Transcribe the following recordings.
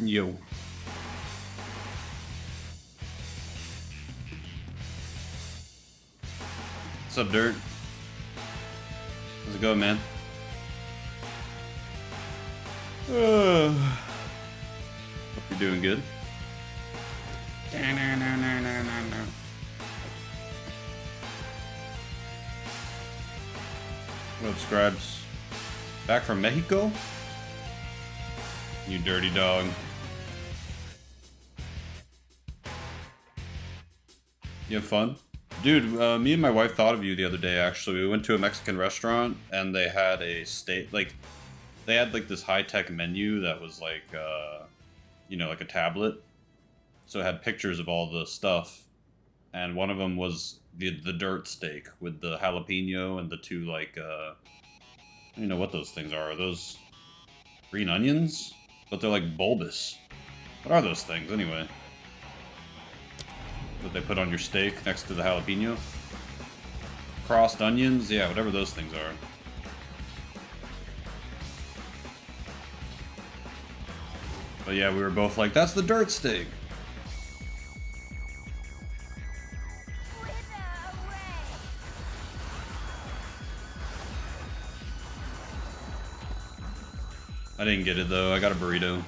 Yo. What's up, Dirt? How's it going, man? Hope you're doing good. What up, Scribes? Back from Mexico? You dirty dog. You have fun? Dude, me and my wife thought of you the other day, actually. We went to a Mexican restaurant, and they had a steak, like, they had, like, this high-tech menu that was, like, you know, like a tablet. So it had pictures of all the stuff, and one of them was the dirt steak with the jalapeno and the two, like, I don't know what those things are. Are those green onions? But they're, like, bulbous. What are those things, anyway? That they put on your steak next to the jalapeno? Crossed onions? Yeah, whatever those things are. But yeah, we were both like, that's the dirt steak! I didn't get it though, I got a burrito.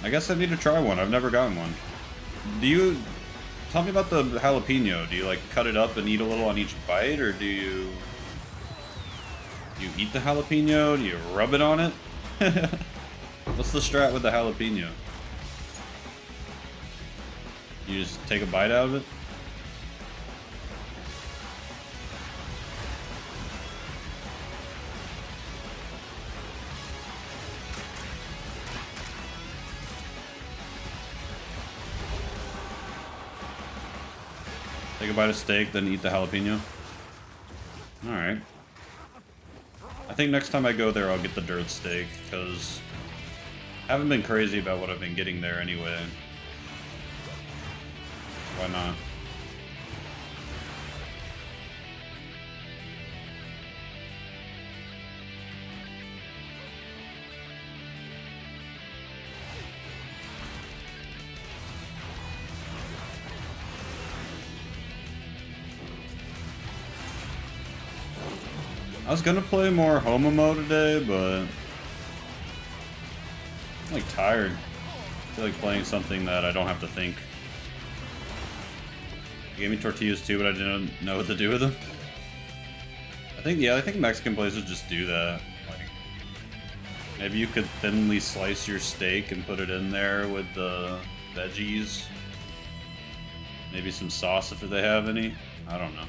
I guess I need to try one. I've never gotten one. Do you... Tell me about the jalapeno. Do you, like, cut it up and eat a little on each bite, or do you... You eat the jalapeno? Do you rub it on it? What's the strat with the jalapeno? You just take a bite out of it? Take a bite of steak, then eat the jalapeno. Alright. I think next time I go there, I'll get the dirt steak, because I haven't been crazy about what I've been getting there anyway. Why not? I was gonna play more Homomo today, but I'm like tired. I feel like playing something that I don't have to think. You gave me tortillas too, but I didn't know what to do with them. I think Mexican places just do that. Like, maybe you could thinly slice your steak and put it in there with the veggies. Maybe some sauce if they have any. I don't know.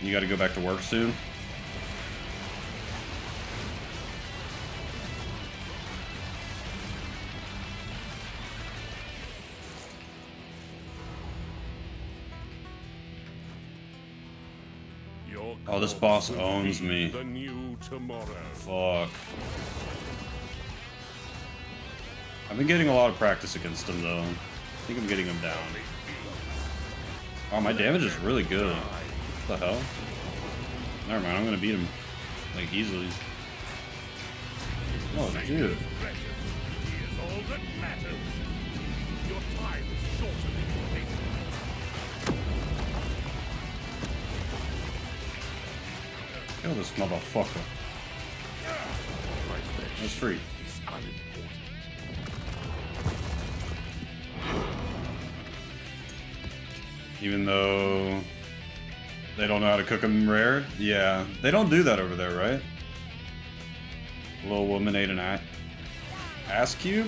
You gotta go back to work soon? Oh, this boss owns me. Fuck. I've been getting a lot of practice against him, though. I think I'm getting him down. Oh, my damage is really good. What the hell? Never mind, I'm gonna beat him, like, easily. Oh, dude. Kill this motherfucker. That's free. Even though they don't know how to cook them rare? Yeah, they don't do that over there, right? Little woman ate an ass cube?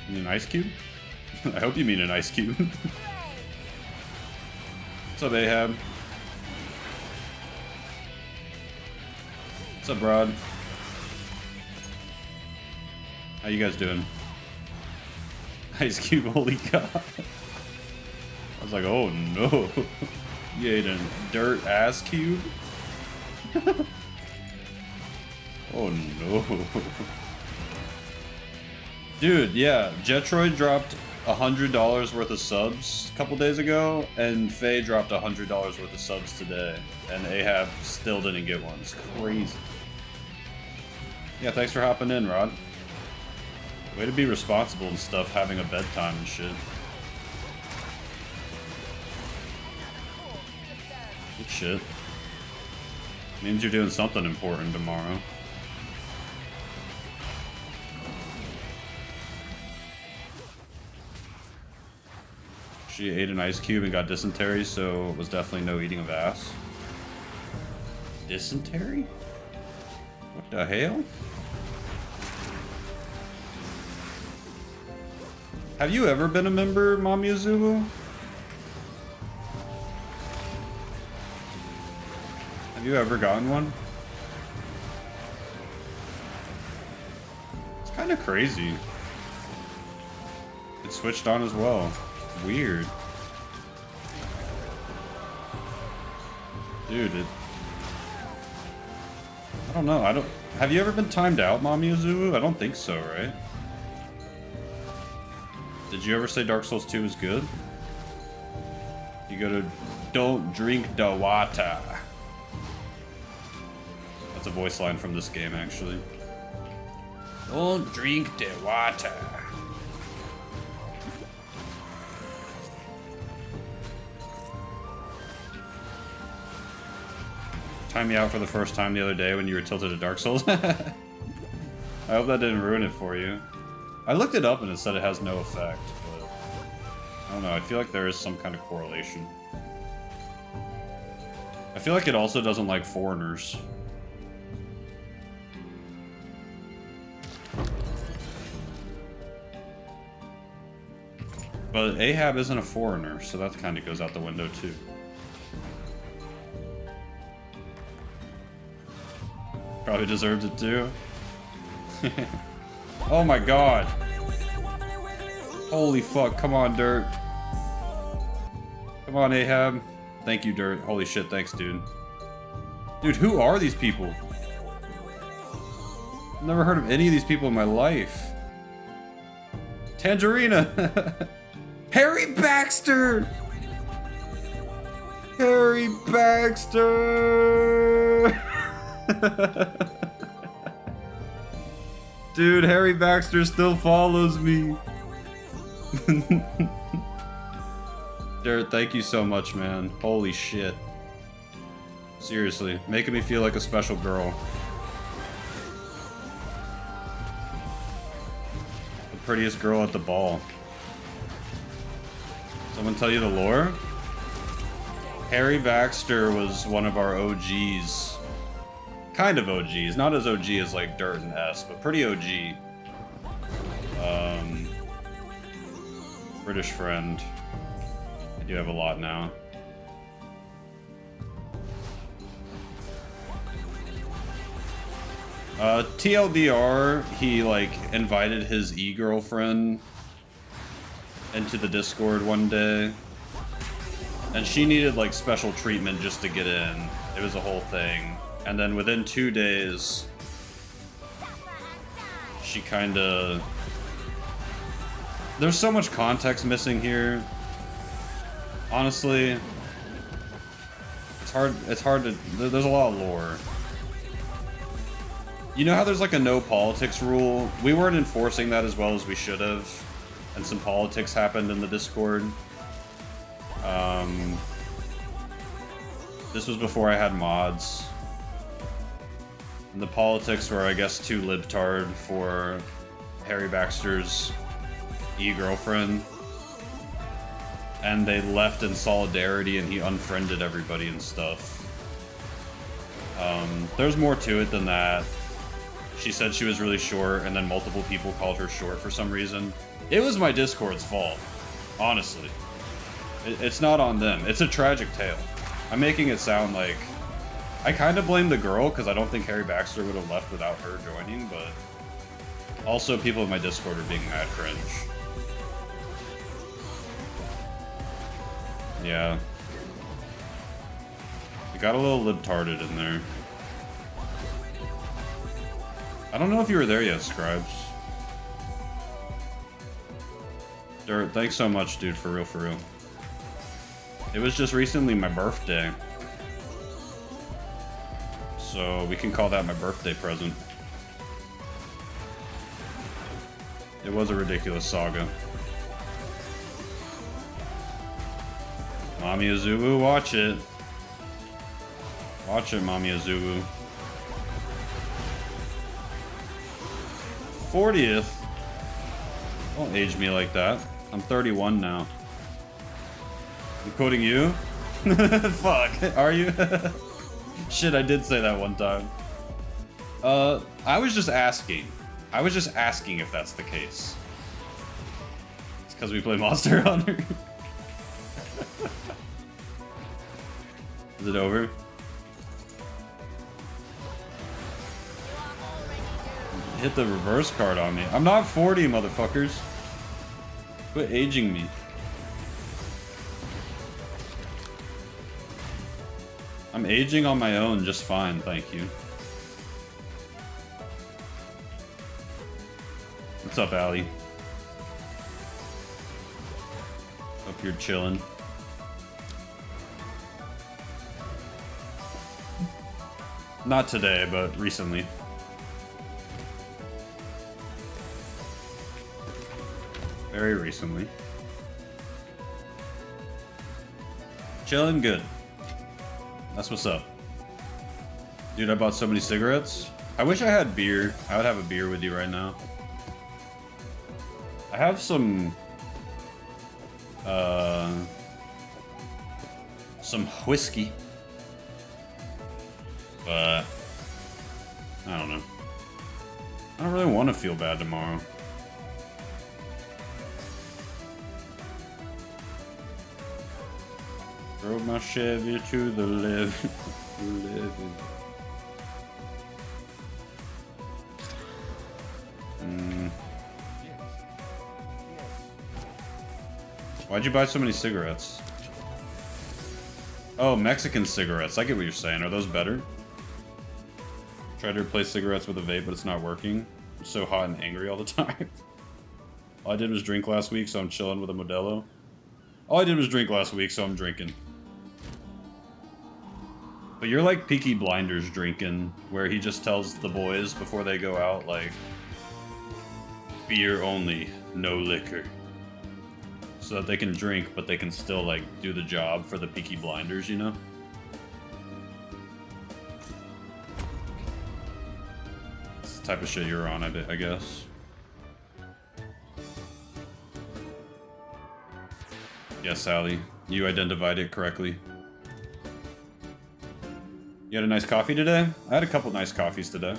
You mean an ice cube? I hope you mean an ice cube. What's up, Ahab? What's up, Rod? How you guys doing? Ice Cube, holy god. I was like, oh no. You ate a dirt ass cube? Oh no. Dude, yeah, Jetroid dropped $100 worth of subs a couple days ago, and Faye dropped $100 worth of subs today, and Ahab still didn't get one. It's crazy. Yeah, thanks for hopping in, Rod. Way to be responsible and stuff, having a bedtime and shit. Good shit. Means you're doing something important tomorrow. She ate an ice cube and got dysentery, so it was definitely no eating of ass. Dysentery? What the hell? Have you ever been a member, Mamiyazubu? Have you ever gotten one? It's kind of crazy. It switched on as well. Weird. Dude, I don't know. Have you ever been timed out, Mamiyazubu? I don't think so, right? Did you ever say Dark Souls 2 is good? You go to don't drink the water. That's a voice line from this game, actually. Don't drink the water. Time me out for the first time the other day when you were tilted to Dark Souls. I hope that didn't ruin it for you. I looked it up and it said it has no effect, but I don't know, I feel like there is some kind of correlation. I feel like it also doesn't like foreigners. But Ahab isn't a foreigner, so that kind of goes out the window too. Probably deserved it too. Oh my god. Holy fuck, come on, Dirt. Come on, Ahab. Thank you, Dirt. Holy shit, thanks, dude. Dude, who are these people? I've never heard of any of these people in my life. Tangerina! Harry Baxter! Harry Baxter! Dude, Harry Baxter still follows me. Dirt, thank you so much, man. Holy shit. Seriously, making me feel like a special girl. The prettiest girl at the ball. Someone tell you the lore? Harry Baxter was one of our OGs. Kind of OGs, not as OG as like Dirt and S, but pretty OG. British friend. I do have a lot now. TLDR, he like invited his e-girlfriend into the Discord one day. And she needed like special treatment just to get in. It was a whole thing. And then within 2 days, she kinda... There's so much context missing here. Honestly, it's hard to... There's a lot of lore. You know how there's like a no politics rule? We weren't enforcing that as well as we should have. And some politics happened in the Discord. This was before I had mods. And the politics were, I guess, too libtard for Harry Baxter's e-girlfriend. And they left in solidarity and he unfriended everybody and stuff. There's more to it than that. She said she was really short and then multiple people called her short for some reason. It was my Discord's fault, honestly. It's not on them. It's a tragic tale. I'm making it sound like I kind of blame the girl because I don't think Harry Baxter would have left without her joining, but also people in my Discord are being mad cringe. Yeah. You got a little libtarded in there. I don't know if you were there yet, Scribes. Dirt, thanks so much, dude, for real, for real. It was just recently my birthday. So we can call that my birthday present. It was a ridiculous saga. Mommy Azubu, watch it. Watch it, Mommy Azubu. 40th? Don't age me like that. I'm 31 now. I'm quoting you? Fuck, are you? Shit, I did say that one time. I was just asking. I was just asking if that's the case. It's because we play Monster Hunter. Is it over? Hit the reverse card on me. I'm not 40, motherfuckers. Quit aging me. I'm aging on my own just fine, thank you. What's up, Allie? Hope you're chilling. Not today, but recently. Very recently. Chilling good. That's what's up. Dude, I bought so many cigarettes. I wish I had beer. I would have a beer with you right now. I have some whiskey. But I don't know. I don't really want to feel bad tomorrow. Drove my Chevy to the levee. Why'd you buy so many cigarettes? Oh, Mexican cigarettes. I get what you're saying. Are those better? Tried to replace cigarettes with a vape, but it's not working. I'm so hot and angry all the time. All I did was drink last week, so I'm chilling with a Modelo. All I did was drink last week, so I'm drinking. But you're like Peaky Blinders drinking, where he just tells the boys before they go out, like, beer only, no liquor. So that they can drink, but they can still, like, do the job for the Peaky Blinders, you know? It's the type of shit you're on, I guess. Yes, Sally, you identified it correctly. You had a nice coffee today? I had a couple nice coffees today.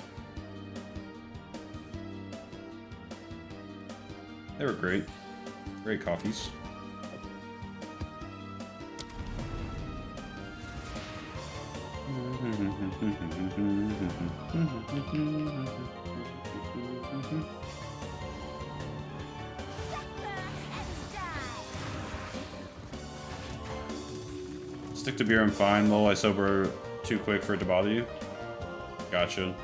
They were great. Great coffees. Stick to beer, I'm fine. Lol, I sober too quick for it to bother you. Gotcha.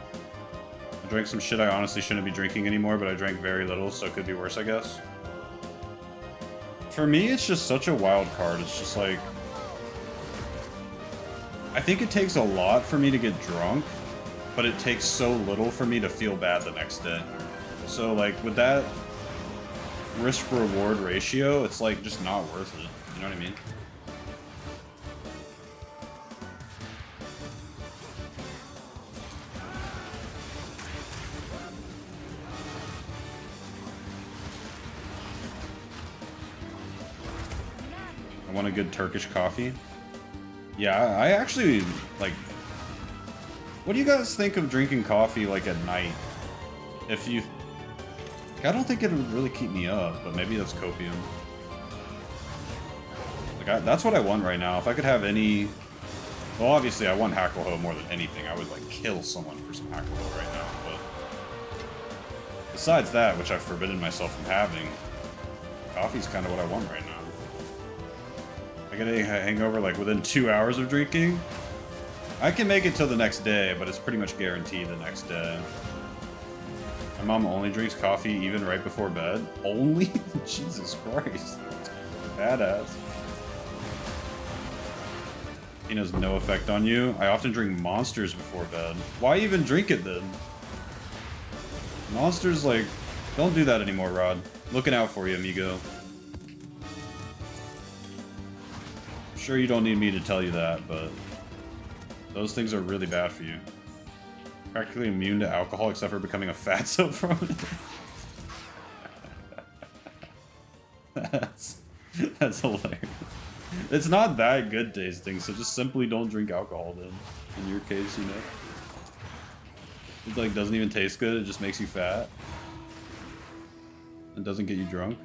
I drank some shit I honestly shouldn't be drinking anymore, but I drank very little, so it could be worse, I guess. For me, it's just such a wild card. It's just like... I think it takes a lot for me to get drunk, but it takes so little for me to feel bad the next day. So, like, with that risk-reward ratio, it's, like, just not worth it. You know what I mean? I want a good Turkish coffee. Yeah, I actually, like... What do you guys think of drinking coffee, like, at night? If you... I don't think it would really keep me up, but maybe that's copium. Like, that's what I want right now. If I could have any... Well, obviously, I want Hackleho more than anything. I would, like, kill someone for some Hackleho right now, but... Besides that, which I've forbidden myself from having, coffee's kind of what I want right now. I get a hangover, like, within 2 hours of drinking. I can make it till the next day, but it's pretty much guaranteed the next day. My mom only drinks coffee even right before bed. Only? Jesus Christ. Badass. It has no effect on you. I often drink Monsters before bed. Why even drink it then? Monsters, like... Don't do that anymore, Rod. Looking out for you, amigo. I'm sure you don't need me to tell you that, but... Those things are really bad for you. Practically immune to alcohol except for becoming a fatso from it. That's hilarious. It's not that good tasting, so just simply don't drink alcohol then. In your case, you know. It like doesn't even taste good, it just makes you fat. It doesn't get you drunk.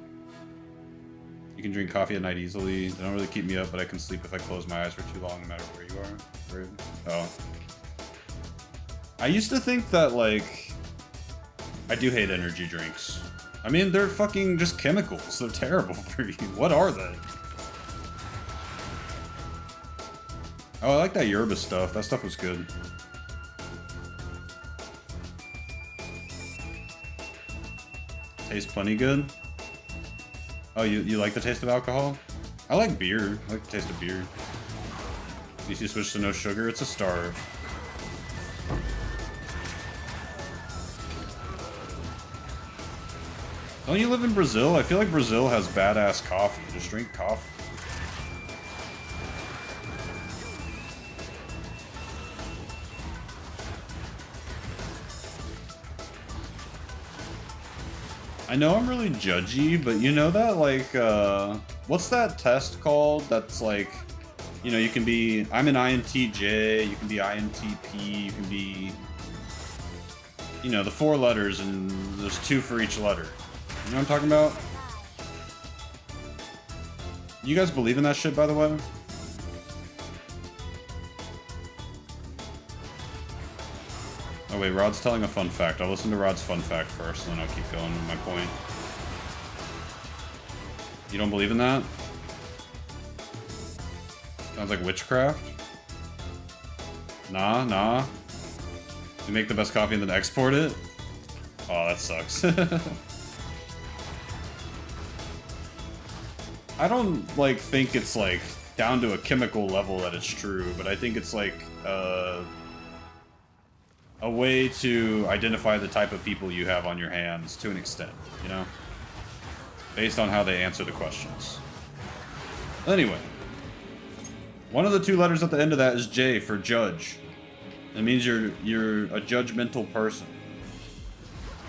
You can drink coffee at night easily. They don't really keep me up, but I can sleep if I close my eyes for too long, no matter where you are. Rude. Oh. I used to think that, like... I do hate energy drinks. I mean, they're fucking just chemicals. They're terrible for you. What are they? Oh, I like that yerba stuff. That stuff was good. Tastes plenty good. Oh, you like the taste of alcohol? I like beer. I like the taste of beer. At least you switch to no sugar. It's a star. Don't you live in Brazil? I feel like Brazil has badass coffee. Just drink coffee. I know I'm really judgy, but you know that, like, what's that test called? That's like, you know, you can be, I'm an INTJ, you can be INTP, you can be, you know, the 4 letters, and there's 2 for each letter. You know what I'm talking about? You guys believe in that shit, by the way? Oh wait, Rod's telling a fun fact. I'll listen to Rod's fun fact first, and then I'll keep going with my point. You don't believe in that? Sounds like witchcraft. Nah. You make the best coffee and then export it? Oh, that sucks. I don't, like, think it's, like, down to a chemical level that it's true, but I think it's, like, a way to identify the type of people you have on your hands to an extent, you know? Based on how they answer the questions. Anyway. One of the 2 letters at the end of that is J for judge. It means you're a judgmental person.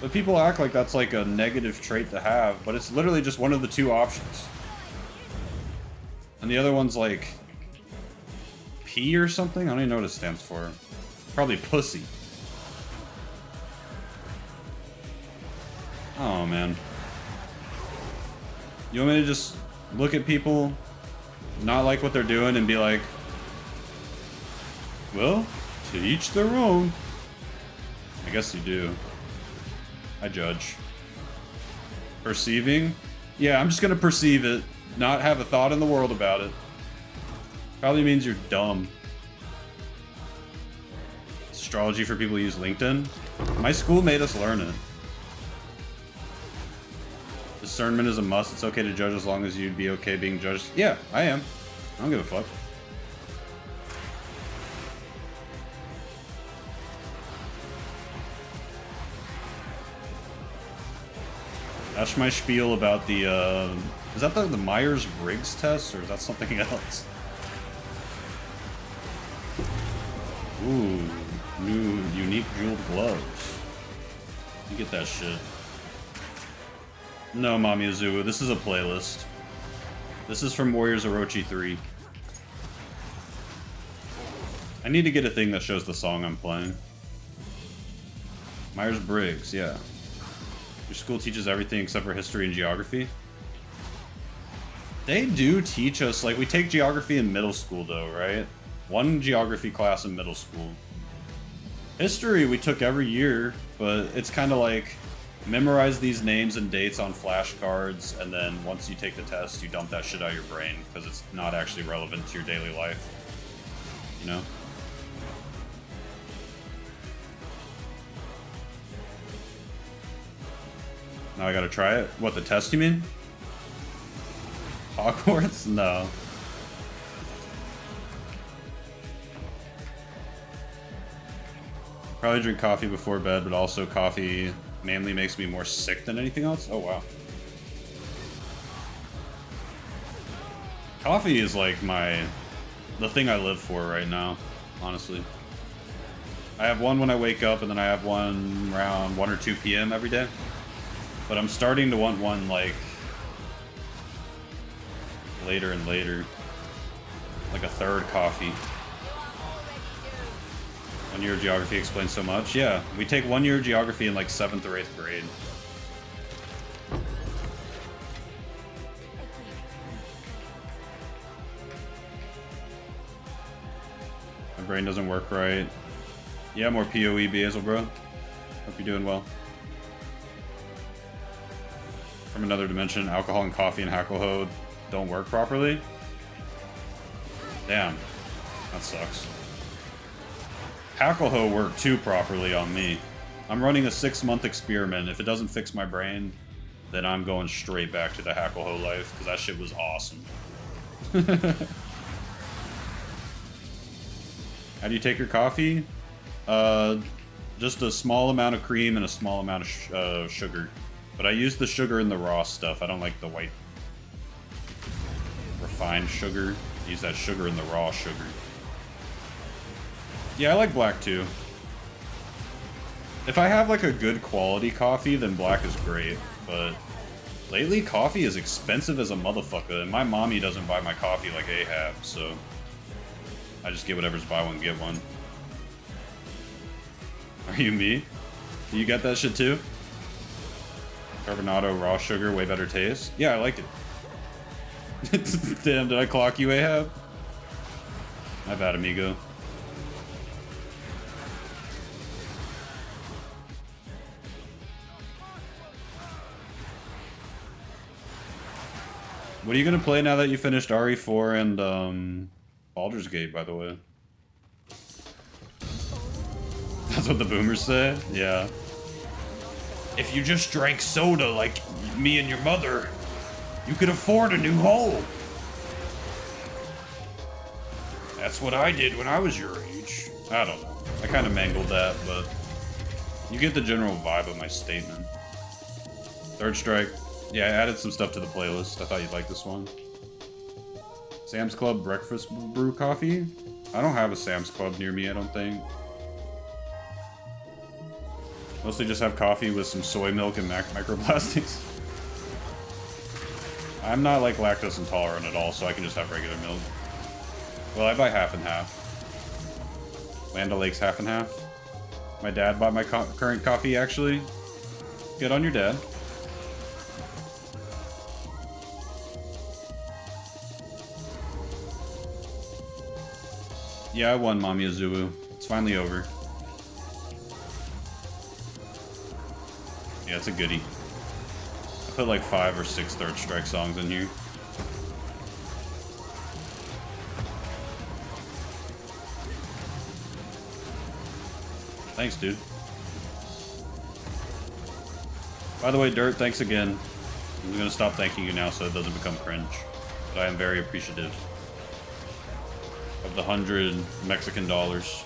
But people act like that's like a negative trait to have, but it's literally just one of the 2 options. And the other one's like... P or something? I don't even know what it stands for. Probably pussy. Oh, man. You want me to just look at people, not like what they're doing, and be like, well, to each their own. I guess you do. I judge. Perceiving? Yeah, I'm just gonna perceive it, not have a thought in the world about it. Probably means you're dumb. Astrology for people who use LinkedIn? My school made us learn it. Discernment is a must. It's okay to judge as long as you'd be okay being judged. Yeah, I am. I don't give a fuck. That's my spiel about the, is that the Myers-Briggs test, or is that something else? Ooh, new unique jeweled gloves. You get that shit. No, Mami Azua, this is a playlist. This is from Warriors Orochi 3. I need to get a thing that shows the song I'm playing. Myers-Briggs, yeah. Your school teaches everything except for history and geography? They do teach us, like, we take geography in middle school, though, right? One geography class in middle school. History we took every year, but it's kind of like memorize these names and dates on flashcards, and then once you take the test, you dump that shit out of your brain because it's not actually relevant to your daily life. You know? Now I gotta try it? What, the test you mean? Hogwarts? No. Probably drink coffee before bed, but also coffee mainly makes me more sick than anything else. Oh, wow. Coffee is like the thing I live for right now, honestly. I have one when I wake up, and then I have one around 1 or 2 p.m. every day. But I'm starting to want one, like, later and later. Like a third coffee. 1 year of geography explains so much. Yeah, we take 1 year of geography in like 7th or 8th grade. My brain doesn't work right. Yeah, more PoE Basil, bro. Hope you're doing well. From another dimension, alcohol and coffee and Hackleho don't work properly. Damn, that sucks. Hackleho worked too properly on me. I'm running a 6-month experiment. If it doesn't fix my brain, then I'm going straight back to the Hackleho life, because that shit was awesome. How do you take your coffee? Just a small amount of cream and a small amount of sugar. But I use the sugar in the raw stuff. I don't like the white refined sugar. I use that sugar in the raw sugar. Yeah, I like black too. If I have like a good quality coffee, then black is great. But lately, coffee is expensive as a motherfucker, and my mommy doesn't buy my coffee like Ahab, so I just get whatever's buy one, get one. Are you me? Do you get that shit too? Carbonado, raw sugar, way better taste. Yeah, I like it. Damn, did I clock you, Ahab? My bad, amigo. What are you gonna play now that you finished RE4 and Baldur's Gate, by the way? That's what the boomers say? Yeah. If you just drank soda like me and your mother, you could afford a new home. That's what I did when I was your age. I don't know. I kind of mangled that, but you get the general vibe of my statement. Third Strike. Yeah, I added some stuff to the playlist. I thought you'd like this one. Sam's Club breakfast brew coffee? I don't have a Sam's Club near me, I don't think. Mostly just have coffee with some soy milk and microplastics. I'm not like lactose intolerant at all, so I can just have regular milk. Well, I buy half and half. Land O'Lakes half and half. My dad bought my current coffee, actually. Good on your dad. Yeah, I won Mami Azubu. It's finally over. Yeah, it's a goodie. I put like 5 or 6 Third Strike songs in here. Thanks, dude. By the way, Dirt, thanks again. I'm gonna stop thanking you now so it doesn't become cringe. But I am very appreciative of the 100 Mexican dollars.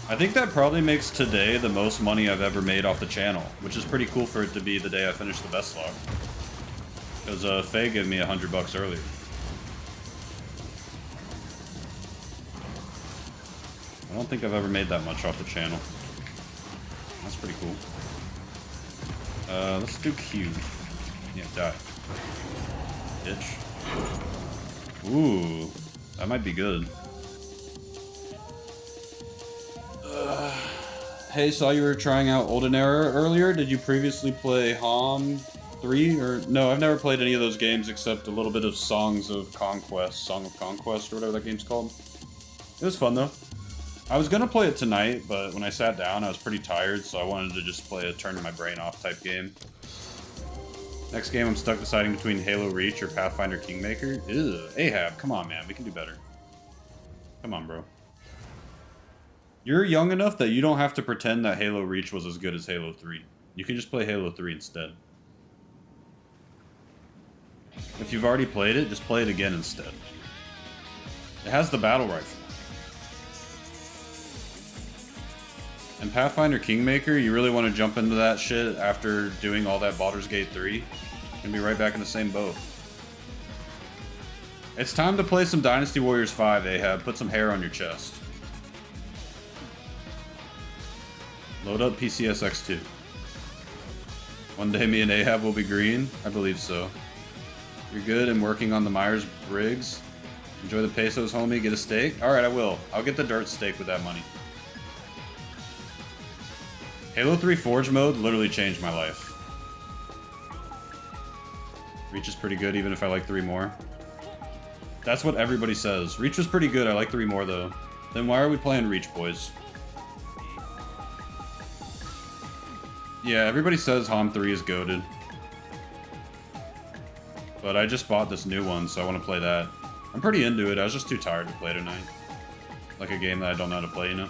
I think that probably makes today the most money I've ever made off the channel, which is pretty cool for it to be the day I finished the best log. Because Faye gave me $100 earlier. I don't think I've ever made that much off the channel. That's pretty cool. Let's do Q. Yeah, die. Bitch. Ooh, that might be good. Hey, saw you were trying out Olden Era earlier. Did you previously play HOM 3 or no, I've never played any of those games except a little bit of Song of Conquest or whatever that game's called. It was fun though. I was gonna play it tonight, but when I sat down I was pretty tired, so I wanted to just play a turn my brain off type game. Next game I'm stuck deciding between Halo Reach or Pathfinder Kingmaker. Ew, Ahab, come on man, we can do better. Come on bro. You're young enough that you don't have to pretend that Halo Reach was as good as Halo 3. You can just play Halo 3 instead. If you've already played it, just play it again instead. It has the battle rifle. And Pathfinder Kingmaker, you really want to jump into that shit after doing all that Baldur's Gate 3? You're gonna be right back in the same boat. It's time to play some Dynasty Warriors 5, Ahab. Put some hair on your chest. Load up PCSX2. One day me and Ahab will be green? I believe so. You're good and working on the Myers-Briggs. Enjoy the pesos, homie. Get a steak? Alright, I will. I'll get the dirt steak with that money. Halo 3 Forge mode literally changed my life. Reach is pretty good even if I like 3 more. That's what everybody says. Reach was pretty good, I like 3 more though. Then why are we playing Reach, boys? Yeah, everybody says HOM 3 is goated. But I just bought this new one, so I want to play that. I'm pretty into it, I was just too tired to play tonight. Like a game that I don't know how to play, you know?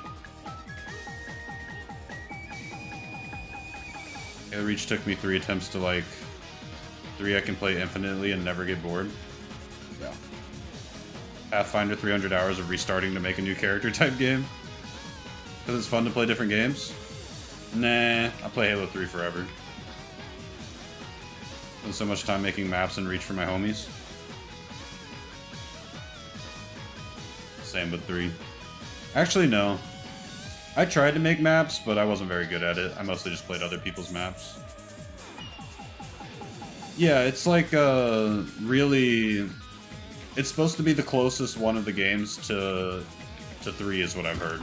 Yeah, Reach took me 3 attempts to like... 3 I can play infinitely and never get bored. Yeah. Pathfinder 300 hours of restarting to make a new character type game. Because it's fun to play different games. Nah, I play Halo 3 forever. Spend so much time making maps and Reach for my homies. Same with 3. Actually, no. I tried to make maps, but I wasn't very good at it. I mostly just played other people's maps. Yeah, it's like, really... It's supposed to be the closest one of the games to 3 is what I've heard.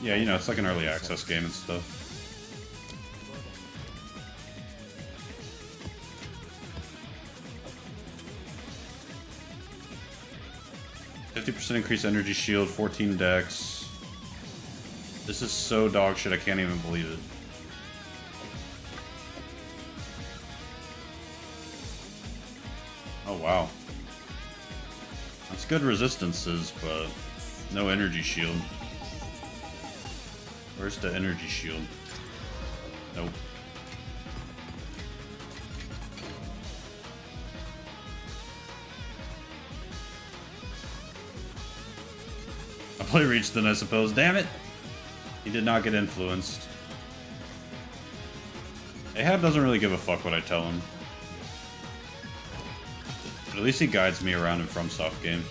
Yeah, you know, it's like an early access game and stuff. %50 increased energy shield, 14 dex. This is so dog shit, I can't even believe it. Oh wow. That's good resistances, but no energy shield. Where's the energy shield? Nope. I'll play Reach then, I suppose. Damn it! He did not get influenced. Ahab doesn't really give a fuck what I tell him. But at least he guides me around in FromSoft games.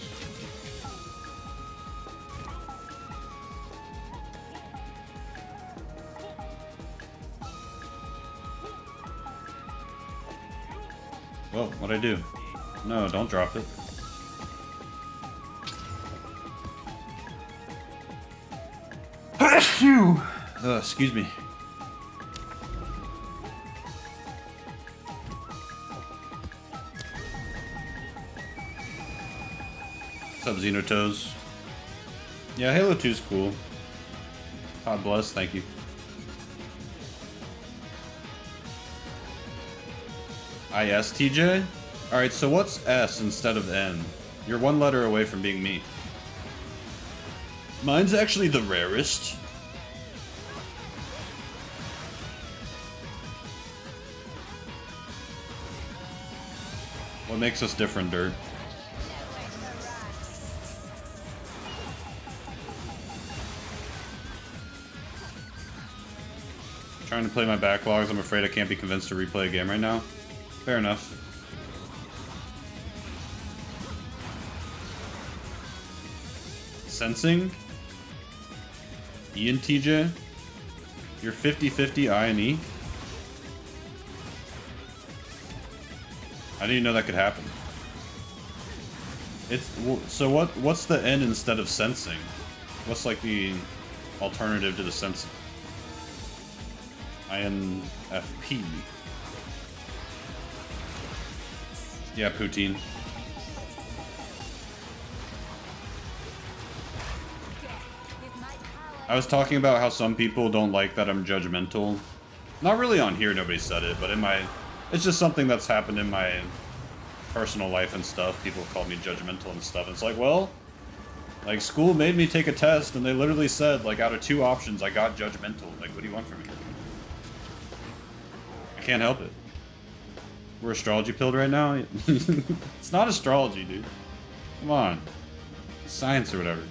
Whoa, what'd I do? No, don't drop it. Excuse me. What's up, Xenotoes? Yeah, Halo 2 is cool. God bless, thank you. ISTJ? Alright, so what's S instead of N? You're one letter away from being me. Mine's actually the rarest. What makes us different, Dirt? Trying to play my backlogs, I'm afraid I can't be convinced to replay a game right now. Fair enough. Sensing? ENTJ? You're 50-50 I and E? I didn't even know that could happen. It's so what's the N instead of sensing? What's like the alternative to the sensing? INFP. Yeah, poutine. I was talking about how some people don't like that I'm judgmental. Not really on here, nobody said it, but in my... It's just something that's happened in my personal life and stuff. People call me judgmental and stuff. It's like, well, like, school made me take a test, and they literally said, like, out of 2 options, I got judgmental. Like, what do you want from me? I can't help it. We're astrology pilled right now? It's not astrology, dude. Come on. It's science or whatever.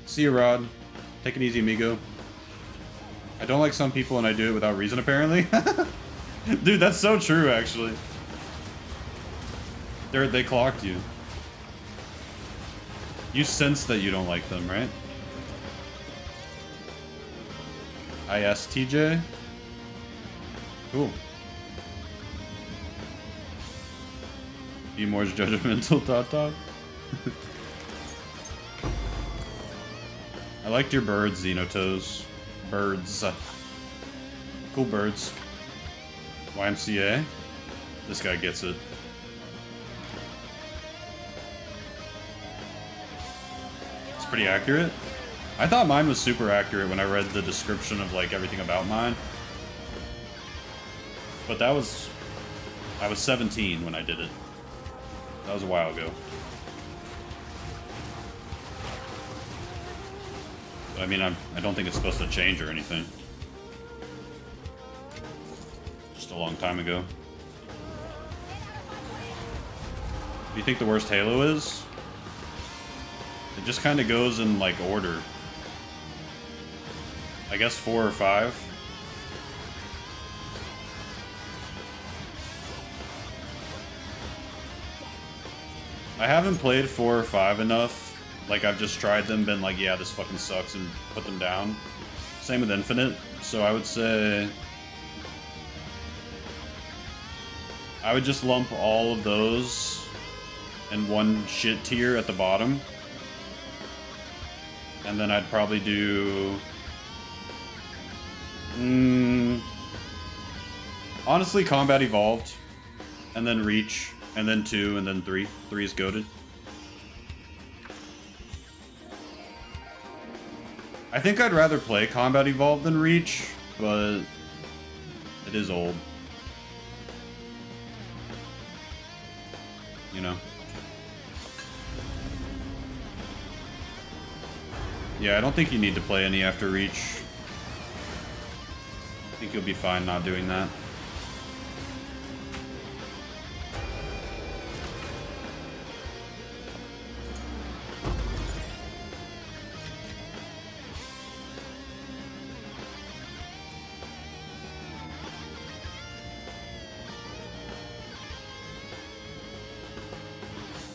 See you, Rod. Take it easy, amigo. I don't like some people, and I do it without reason, apparently. Dude, that's so true, actually. They clocked you. You sense that you don't like them, right? ISTJ? Cool. Be more judgmental, Talk. I liked your birds, Xenotos. Birds. Cool birds. YMCA? This guy gets it. It's pretty accurate. I thought mine was super accurate when I read the description of, like, everything about mine. But that was... I was 17 when I did it. That was a while ago. But I mean, I don't think it's supposed to change or anything. Just a long time ago. Do you think the worst Halo is? It just kind of goes in, like, order. I guess 4 or 5. I haven't played 4 or 5 enough. Like, I've just tried them, been like, yeah, this fucking sucks, and put them down. Same with Infinite. So I would say... I would just lump all of those in one shit tier at the bottom. And then I'd probably do... honestly, Combat Evolved. And then Reach. And then 2, and then 3. 3 is goated. I think I'd rather play Combat Evolved than Reach, but it is old. You know? Yeah, I don't think you need to play any after Reach. I think you'll be fine not doing that.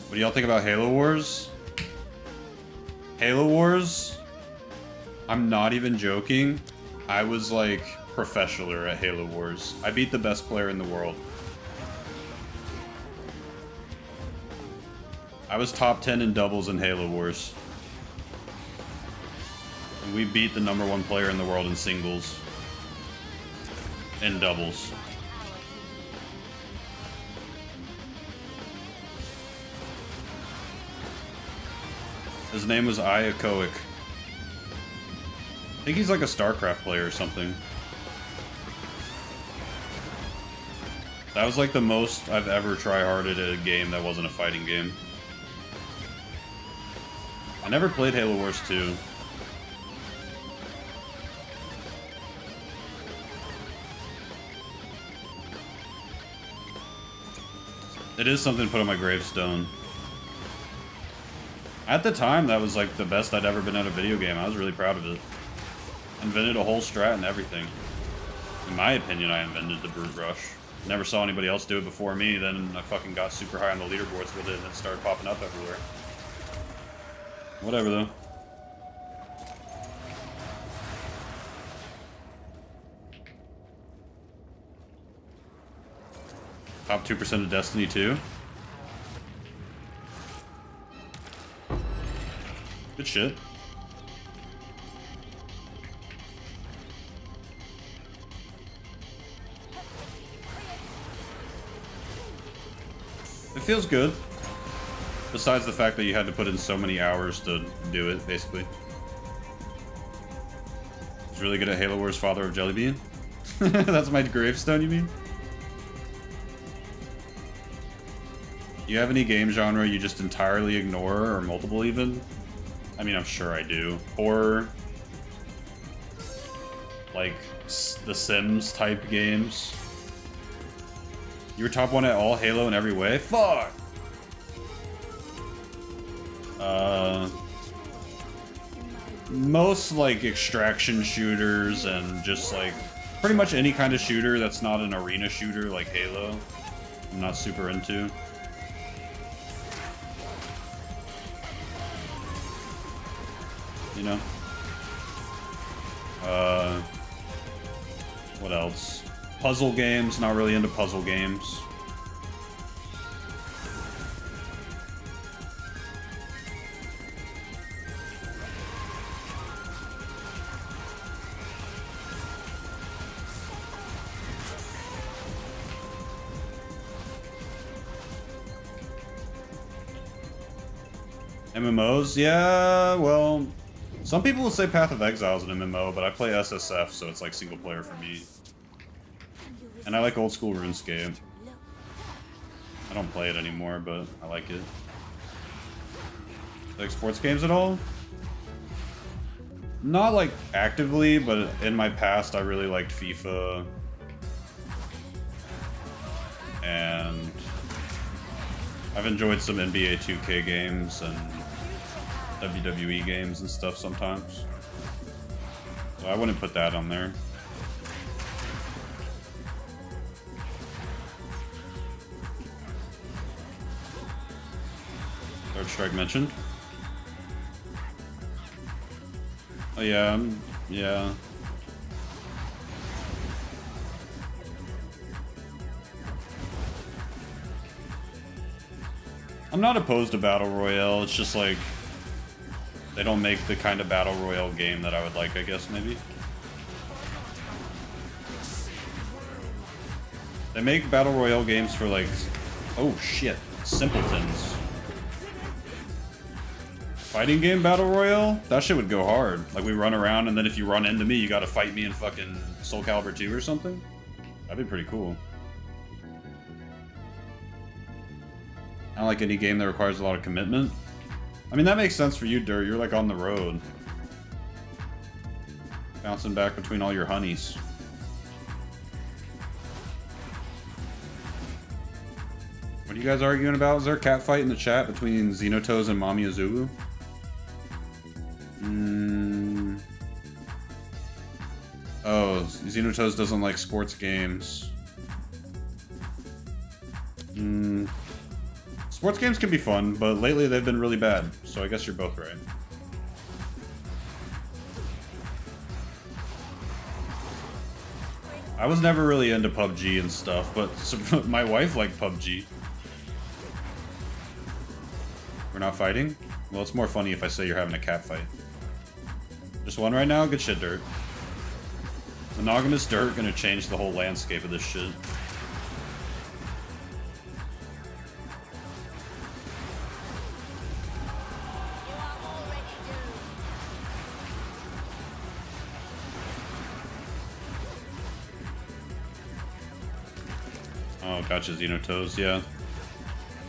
What do y'all think about Halo Wars? Halo Wars? I'm not even joking. I was like professional at Halo Wars. I beat the best player in the world. I was top 10 in doubles in Halo Wars. And we beat the #1 player in the world in singles. In doubles. His name was Iakoic. I think he's like a StarCraft player or something. That was like the most I've ever tryharded at a game that wasn't a fighting game. I never played Halo Wars 2. It is something to put on my gravestone. At the time, that was like the best I'd ever been at a video game. I was really proud of it. Invented a whole strat and everything. In my opinion, I invented the Brute Rush. Never saw anybody else do it before me, then I fucking got super high on the leaderboards with it and it started popping up everywhere. Whatever though. Top 2% of Destiny 2. Good shit. feels good. Besides the fact that you had to put in so many hours to do it, basically. He's really good at Halo Wars Father of Jellybean. That's my gravestone, you mean? You have any game genre you just entirely ignore, or multiple even? I mean, I'm sure I do. Horror. Like, the Sims type games. You were top 1 at all Halo in every way? Fuck! Most, like, extraction shooters and just, like, pretty much any kind of shooter that's not an arena shooter like Halo. I'm not super into. You know? What else? Puzzle games, not really into puzzle games. MMOs? Yeah, well, some people will say Path of Exile is an MMO, but I play SSF, so it's like single player for me. And I like old school RuneScape. I don't play it anymore, but I like it. Like sports games at all? Not like actively, but in my past I really liked FIFA. And I've enjoyed some NBA 2K games and WWE games and stuff sometimes. So I wouldn't put that on there. Third Strike mentioned. Oh yeah, yeah. I'm not opposed to Battle Royale, it's just like they don't make the kind of Battle Royale game that I would like, I guess, maybe. They make Battle Royale games for like, oh shit, simpletons. Fighting game Battle Royale? That shit would go hard. Like we run around and then if you run into me, you gotta fight me in fucking Soul Calibur 2 or something? That'd be pretty cool. I don't like any game that requires a lot of commitment. I mean, that makes sense for you, Dirt. You're like on the road. Bouncing back between all your honeys. What are you guys arguing about? Is there a cat fight in the chat between Xenotoes and Mami Azubu? Oh, Xenotoes doesn't like sports games. Sports games can be fun, but lately they've been really bad, so I guess you're both right. I was never really into PUBG and stuff, but my wife liked PUBG. We're not fighting? Well, it's more funny if I say you're having a cat fight. Just one right now? Good shit, Dirt. Monogamous Dirt gonna change the whole landscape of this shit. Oh, gotcha, Xenotoes, yeah.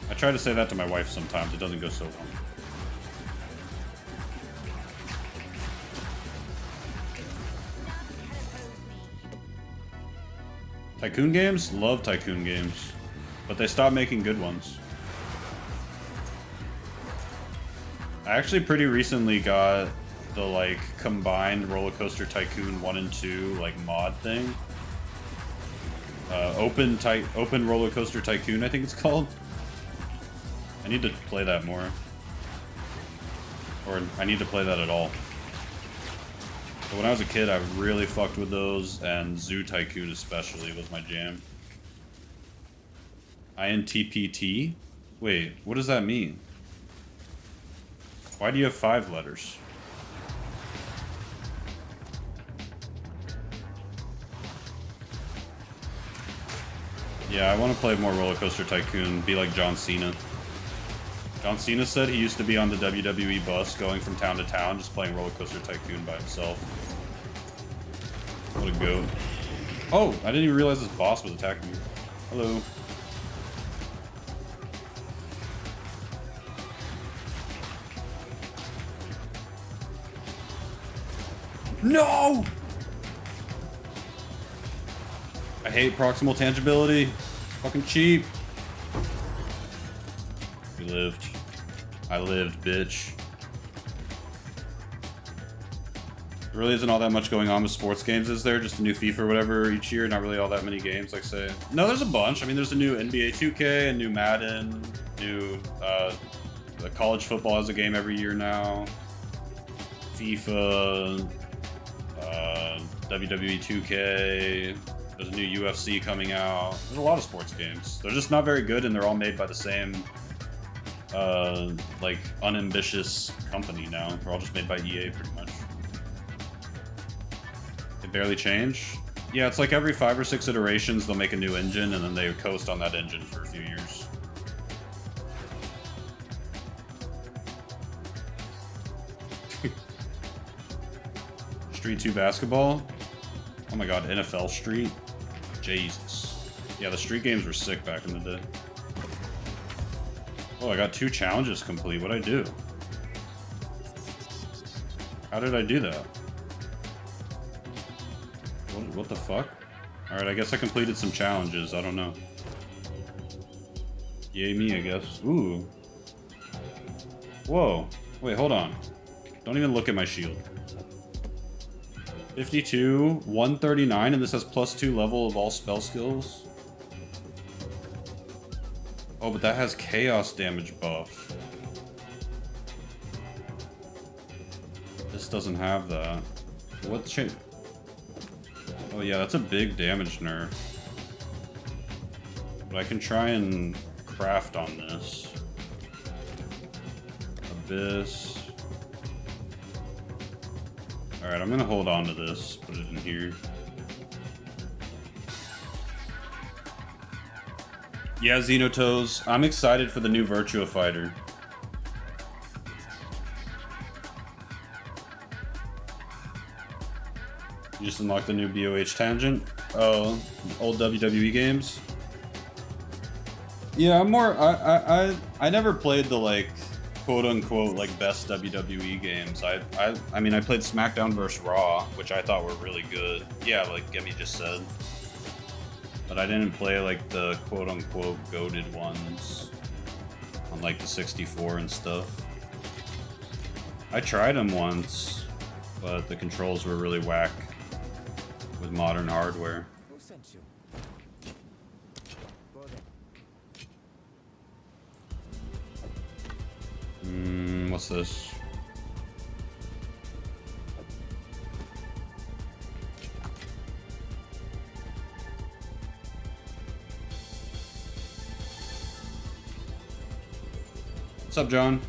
I try to say that to my wife sometimes, it doesn't go so well. Tycoon games? Love Tycoon games. But they stopped making good ones. I actually pretty recently got the, like, combined Roller Coaster Tycoon 1 and 2, like, mod thing. Open Roller Coaster Tycoon, I think it's called. I need to play that more. Or I need to play that at all. But when I was a kid, I really fucked with those, and Zoo Tycoon especially was my jam. INTPT? Wait, what does that mean? Why do you have 5 letters? Yeah, I want to play more Roller Coaster Tycoon, be like John Cena. John Cena said he used to be on the WWE bus going from town to town just playing Roller Coaster Tycoon by himself. What a goat. Oh, I didn't even realize this boss was attacking me. Hello. No! I hate proximal tangibility. Fucking cheap. We lived. I lived, bitch. There really isn't all that much going on with sports games, is there? Just a new FIFA or whatever each year, not really all that many games, like say. No, there's a bunch. I mean, there's a new NBA 2K, a new Madden, new college football has a game every year now. FIFA, WWE 2K, there's a new UFC coming out. There's a lot of sports games. They're just not very good, and they're all made by the same, like, unambitious company now. They're all just made by EA, pretty much. They barely change. Yeah, it's like every 5 or 6 iterations, they'll make a new engine, and then they coast on that engine for a few years. Street 2 basketball? Oh my god, NFL Street? Jesus. Yeah, the Street games were sick back in the day. Oh, I got 2 challenges complete. What'd I do? How did I do that? What the fuck? Alright, I guess I completed some challenges. I don't know. Yay me, I guess. Ooh. Whoa. Wait, hold on. Don't even look at my shield. 52, 139, and this has +2 level of all spell skills. Oh, but that has chaos damage buff. This doesn't have that. What change? Oh yeah, that's a big damage nerf. But I can try and craft on this. Abyss. Alright, I'm gonna hold on to this, put it in here. Yeah, Xenotoes, I'm excited for the new Virtua Fighter. You just unlocked the new BOH Tangent? Oh, old WWE games? Yeah, I'm more, I never played the, like, quote-unquote, like, best WWE games. I mean, I played SmackDown vs. Raw, which I thought were really good. Yeah, like Gemi just said. But I didn't play, like, the quote-unquote goated ones on, like, the 64 and stuff. I tried them once, but the controls were really whack with modern hardware. Who sent you? What's this? What's up, John?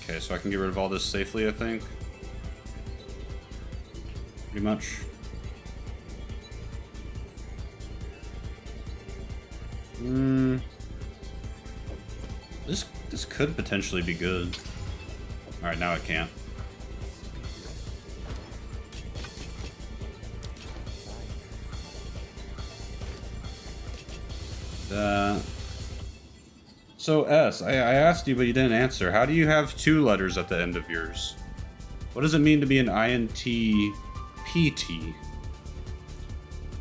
Okay, so I can get rid of all this safely, I think. Pretty much. This could potentially be good. Alright, now I can't. So S, I asked you, but you didn't answer. How do you have 2 letters at the end of yours? What does it mean to be an INTPT?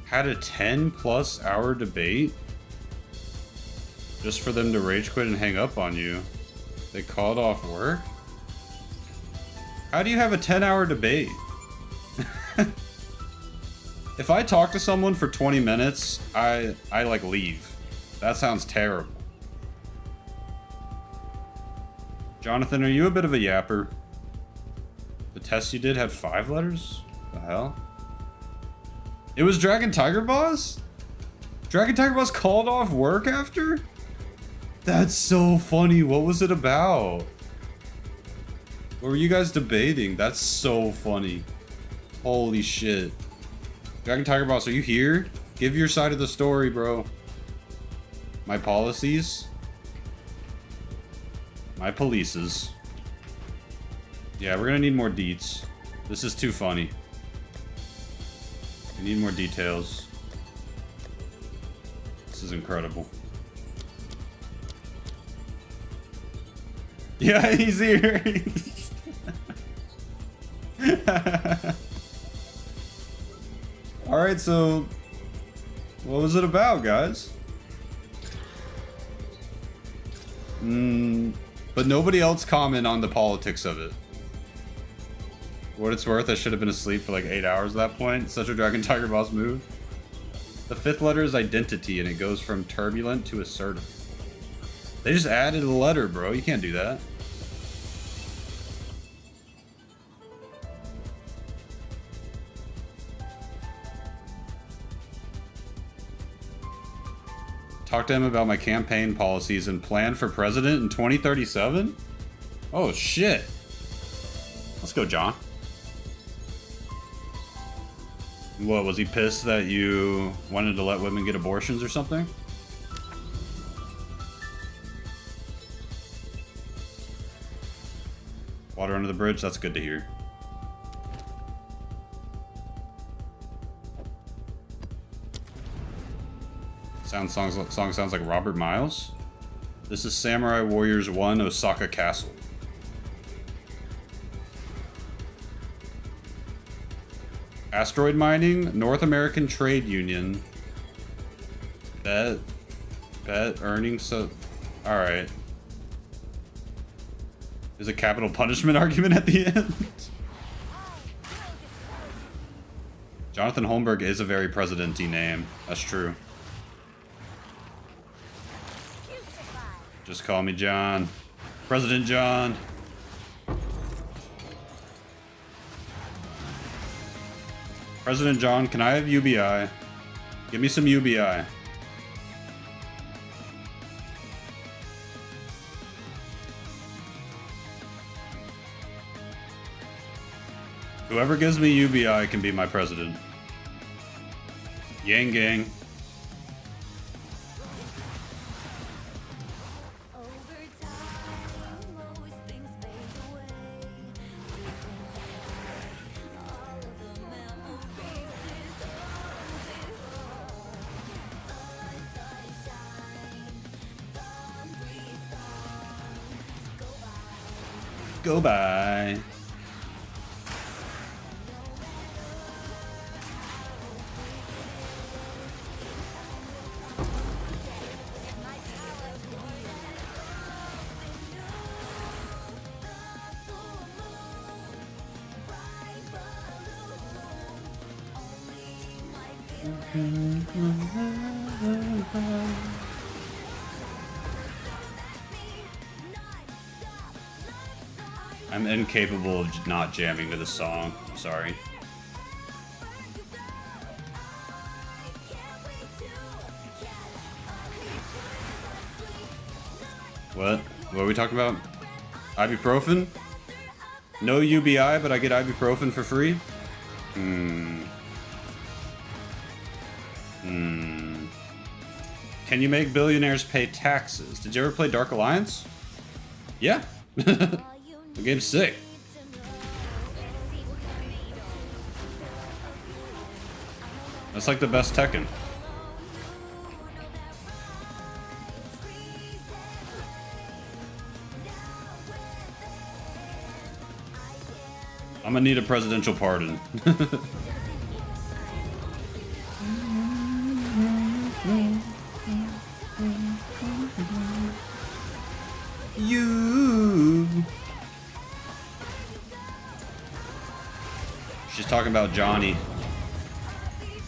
Had a 10+ hour debate? Just for them to rage quit and hang up on you. They called off work? How do you have a 10-hour debate? If I talk to someone for 20 minutes, I like leave. That sounds terrible. Jonathan, are you a bit of a yapper? The test you did had 5 letters? The hell? It was Dragon Tiger Boss? Dragon Tiger Boss called off work after? That's so funny. What was it about? What were you guys debating? That's so funny. Holy shit. Dragon Tiger Boss, are you here? Give your side of the story, bro. My policies. My polices. Yeah, we're gonna need more deets. This is too funny. We need more details. This is incredible. Yeah, he's here. Alright, so what was it about, guys? But nobody else comment on the politics of it. For what it's worth, I should have been asleep for like 8 hours at that point. Such a Dragon Tiger Boss move. The 5th letter is identity, and it goes from turbulent to assertive. They just added a letter, bro. You can't do that. Talk to him about my campaign policies and plan for president in 2037? Oh, shit. Let's go, John. What, was he pissed that you wanted to let women get abortions or something? Water under the bridge, that's good to hear. Song sounds like Robert Miles. This is Samurai Warriors 1 Osaka Castle. Asteroid mining, North American Trade Union. Bet earnings, so alright. There's a capital punishment argument at the end. Jonathan Holmberg is a very president-y name. That's true. Just call me John. President John. President John, can I have UBI? Give me some UBI. Whoever gives me UBI can be my president. Yang gang. Go by. I'm incapable of not jamming to this song. I'm sorry. What? What are we talking about? Ibuprofen? No UBI, but I get ibuprofen for free? Can you make billionaires pay taxes? Did you ever play Dark Alliance? Yeah. The game's sick. That's like the best Tekken. I'm gonna need a presidential pardon. You. She's talking about Johnny.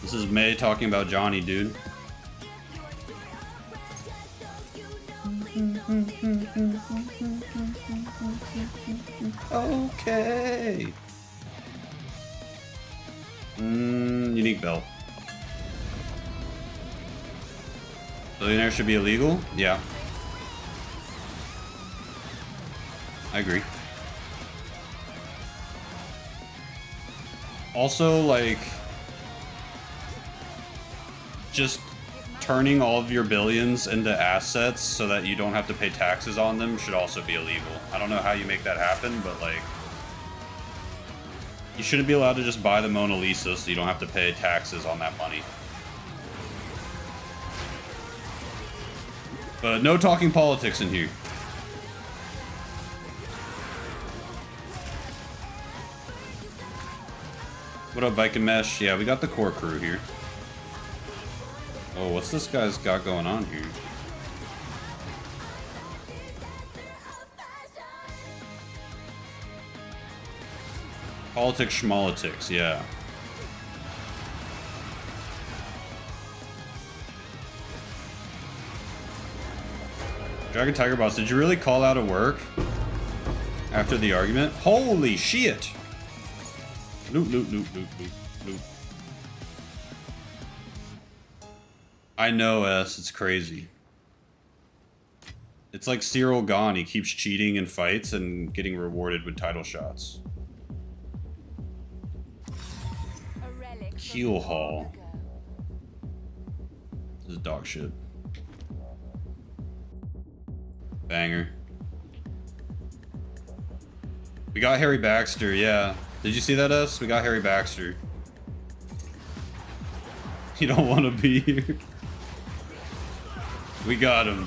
This is May talking about Johnny, dude. Okay. Unique belt. Billionaire should be illegal? Yeah. I agree. Also, like, just turning all of your billions into assets so that you don't have to pay taxes on them should also be illegal. I don't know how you make that happen, but like, you shouldn't be allowed to just buy the Mona Lisa so you don't have to pay taxes on that money. But no talking politics in here. What up, Viking Mesh? Yeah, we got the core crew here. Oh, what's this guy's got going on here? Politics schmolitics, yeah. Dragon Tiger Boss, did you really call out of work after the argument? Holy shit! Loot, loot, loot, loot, loot, loot. I know, S. It's crazy. It's like Cyril Gahn. He keeps cheating in fights and getting rewarded with title shots. Keel Hall. This is dog shit. Banger. We got Harry Baxter, yeah. Did you see that, S? We got Harry Baxter. You don't want to be here. We got him.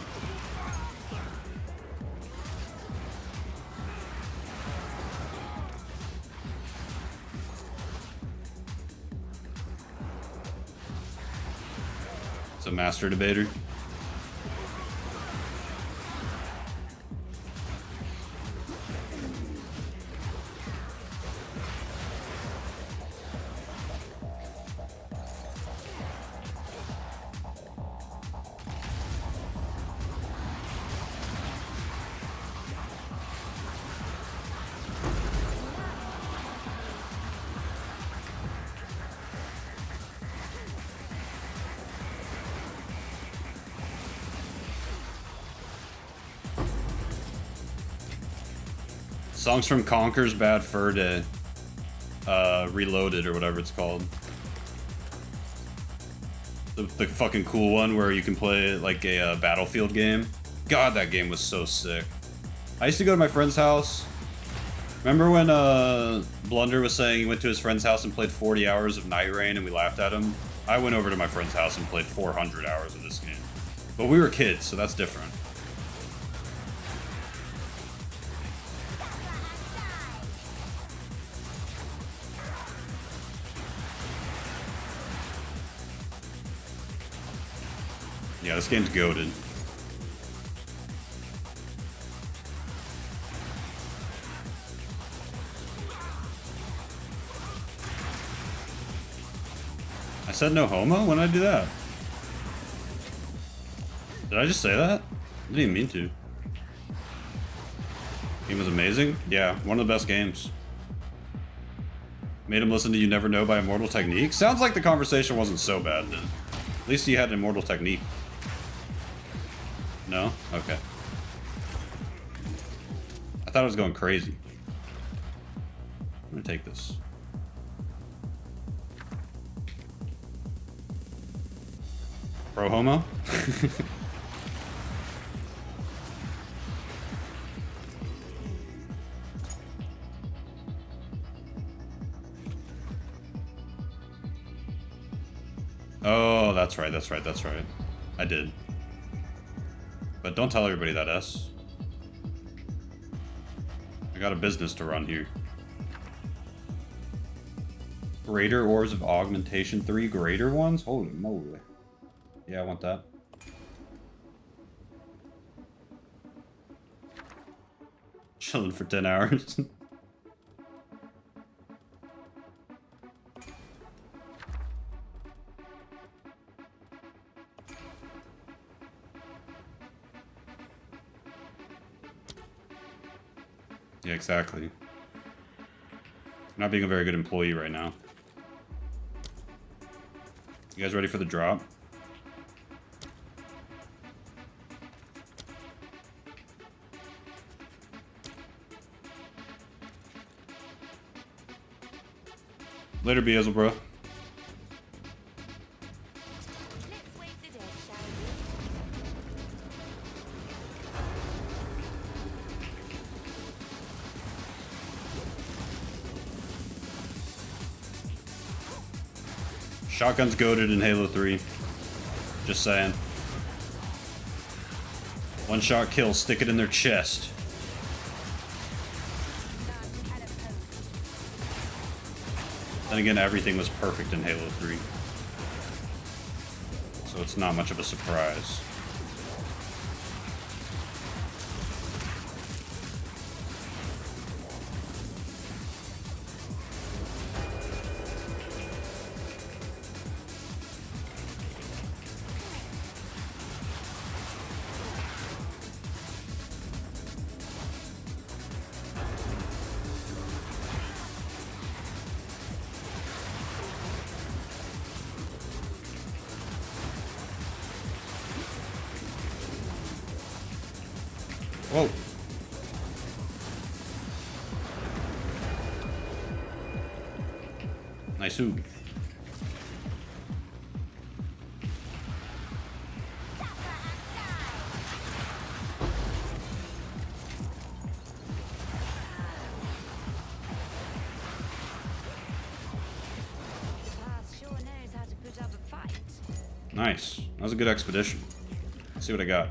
It's a master debater. Songs from Conker's Bad Fur Day. Reloaded or whatever it's called. The fucking cool one where you can play like a Battlefield game. God, that game was so sick. I used to go to my friend's house. Remember when Blunder was saying he went to his friend's house and played 40 hours of Night Rain and we laughed at him? I went over to my friend's house and played 400 hours of this game. But we were kids, so that's different. Yeah, this game's goated. I said no homo? When did I do that? Did I just say that? I didn't even mean to. Game was amazing? Yeah, one of the best games. Made him listen to You Never Know by Immortal Technique? Sounds like the conversation wasn't so bad then. At least he had an Immortal Technique. No? Okay. I thought it was going crazy. I'm gonna take this. Pro homo? Oh, that's right, that's right, that's right. I did. But don't tell everybody that, S. I got a business to run here. Greater Ores of Augmentation 3 greater ones? Holy moly. Yeah, I want that. Chilling for 10 hours. Yeah, exactly. I'm not being a very good employee right now. You guys ready for the drop? Later, Beazel, bro. Shotgun's goated in Halo 3. Just saying. One shot kill, stick it in their chest. Then again, everything was perfect in Halo 3. So it's not much of a surprise. Whoa. Nice ooh. Nice. That was a good expedition. Let's see what I got.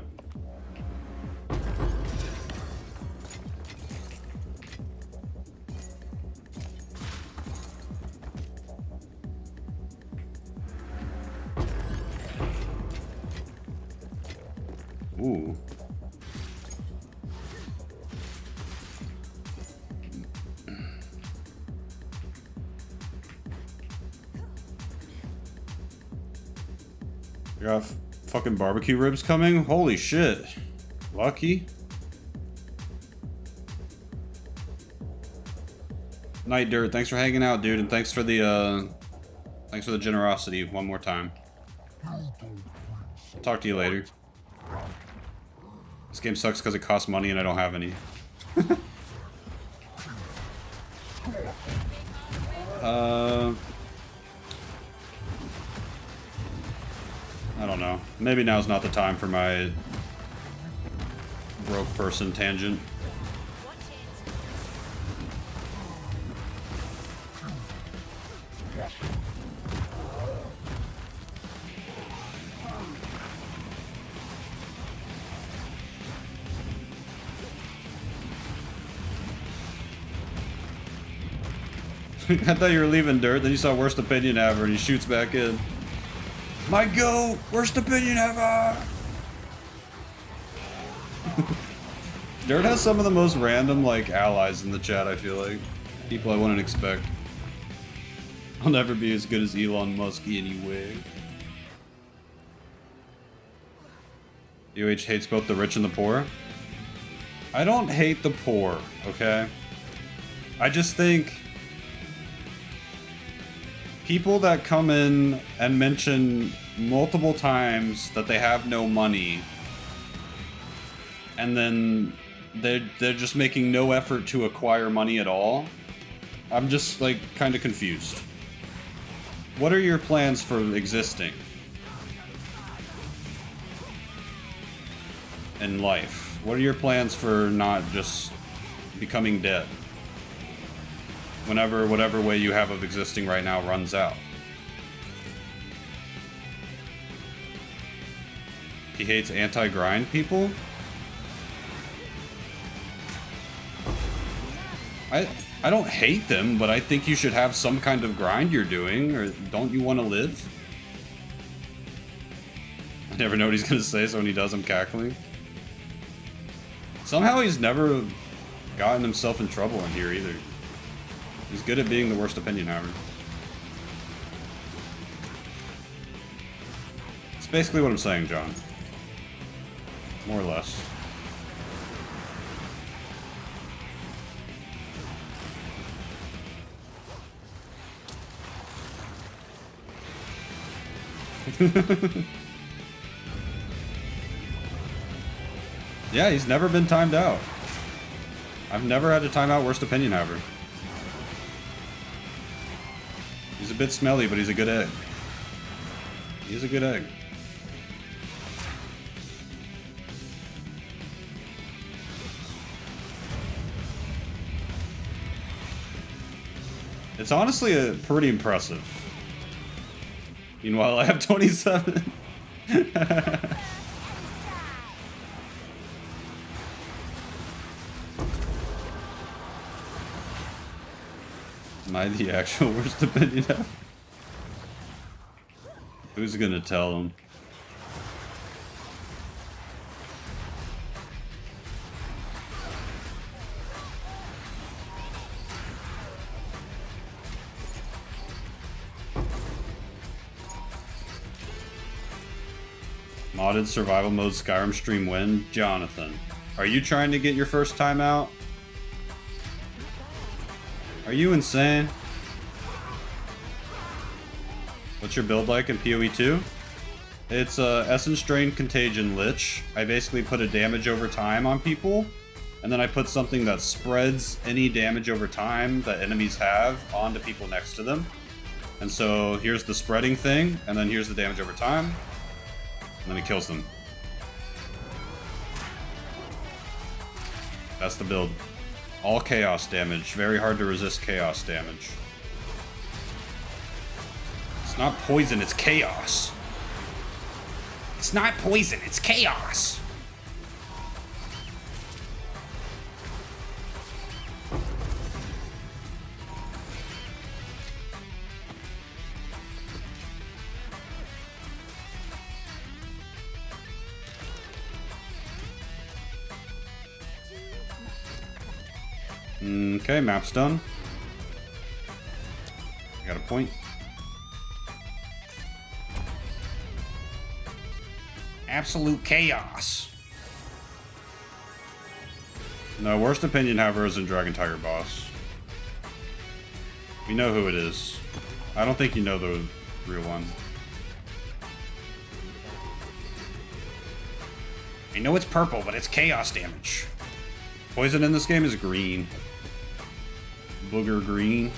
Ooh. You got fucking barbecue ribs coming? Holy shit. Lucky. Night Dirt, thanks for hanging out, dude, and thanks for the generosity one more time. Talk to you later. This game sucks because it costs money and I don't have any. I don't know. Maybe now's not the time for my broke person tangent. I thought you were leaving, Dirt, then you saw worst opinion ever and he shoots back in. My goat! Worst opinion ever! Dirt has some of the most random, like, allies in the chat, I feel like. People I wouldn't expect. I'll never be as good as Elon Musk anyway. UH hates both the rich and the poor? I don't hate the poor, okay? I just think people that come in and mention multiple times that they have no money and then they're just making no effort to acquire money at all, I'm just like kind of confused. What are your plans for existing in life? What are your plans for not just becoming dead whenever whatever way you have of existing right now runs out? He hates anti-grind people? I don't hate them, but I think you should have some kind of grind you're doing, or don't you want to live? I never know what he's gonna say, so when he does, I'm cackling. Somehow he's never gotten himself in trouble in here either. He's good at being the worst opinion ever. It's basically what I'm saying, John. More or less. Yeah, he's never been timed out. I've never had to time out worst opinion ever. bit smelly, but he's a good egg. He's a good egg. It's honestly pretty impressive. Meanwhile, I have 27. Am I the actual worst opinion ever? Who's gonna tell him? Modded survival mode Skyrim stream win? Jonathan, are you trying to get your first time out? Are you insane? What's your build like in PoE 2? It's Essence Drain Contagion Lich. I basically put a damage over time on people, and then I put something that spreads any damage over time that enemies have onto people next to them. And so here's the spreading thing, and then here's the damage over time, and then it kills them. That's the build. All chaos damage. Very hard to resist chaos damage. It's not poison, it's chaos. It's not poison, it's chaos. Okay, map's done. I got a point. Absolute chaos. No, worst opinion, however, is in Dragon Tiger Boss. We know who it is. I don't think you know the real one. I know it's purple, but it's chaos damage. Poison in this game is green. Booger green.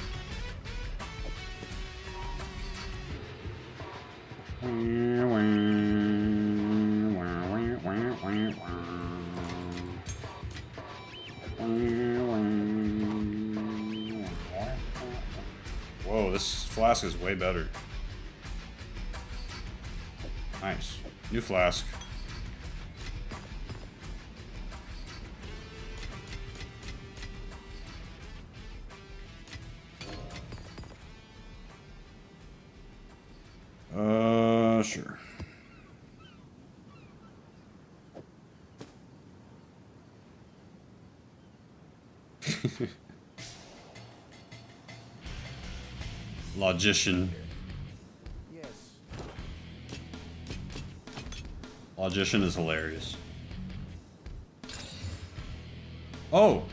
Whoa, this flask is way better. Nice. New flask. Sure. Logician. Yes. Logician is hilarious. Oh!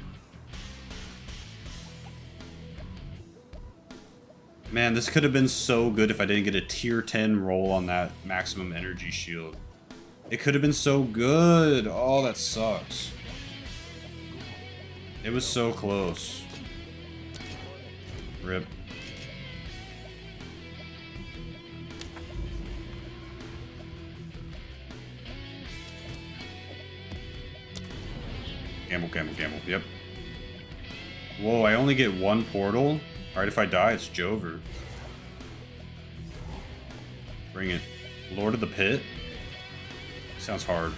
Man, this could have been so good if I didn't get a tier 10 roll on that maximum energy shield. It could have been so good. Oh, that sucks. It was so close. Rip. Gamble, gamble, gamble. Yep. Whoa, I only get one portal? Alright, if I die, it's Jover. Bring it. Lord of the Pit? Sounds hard.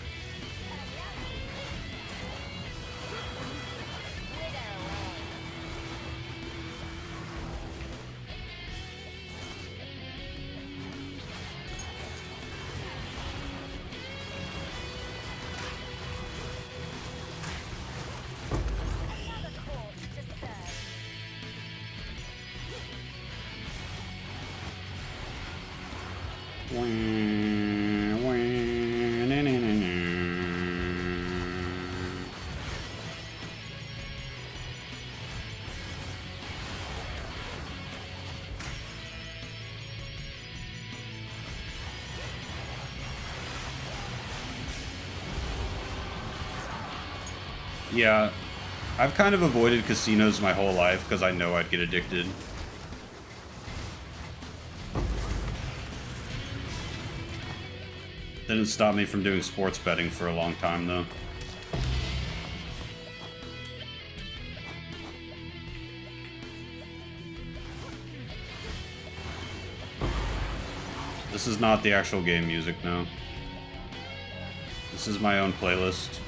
Yeah, I've kind of avoided casinos my whole life because I know I'd get addicted. Didn't stop me from doing sports betting for a long time, though. This is not the actual game music, no. This is my own playlist.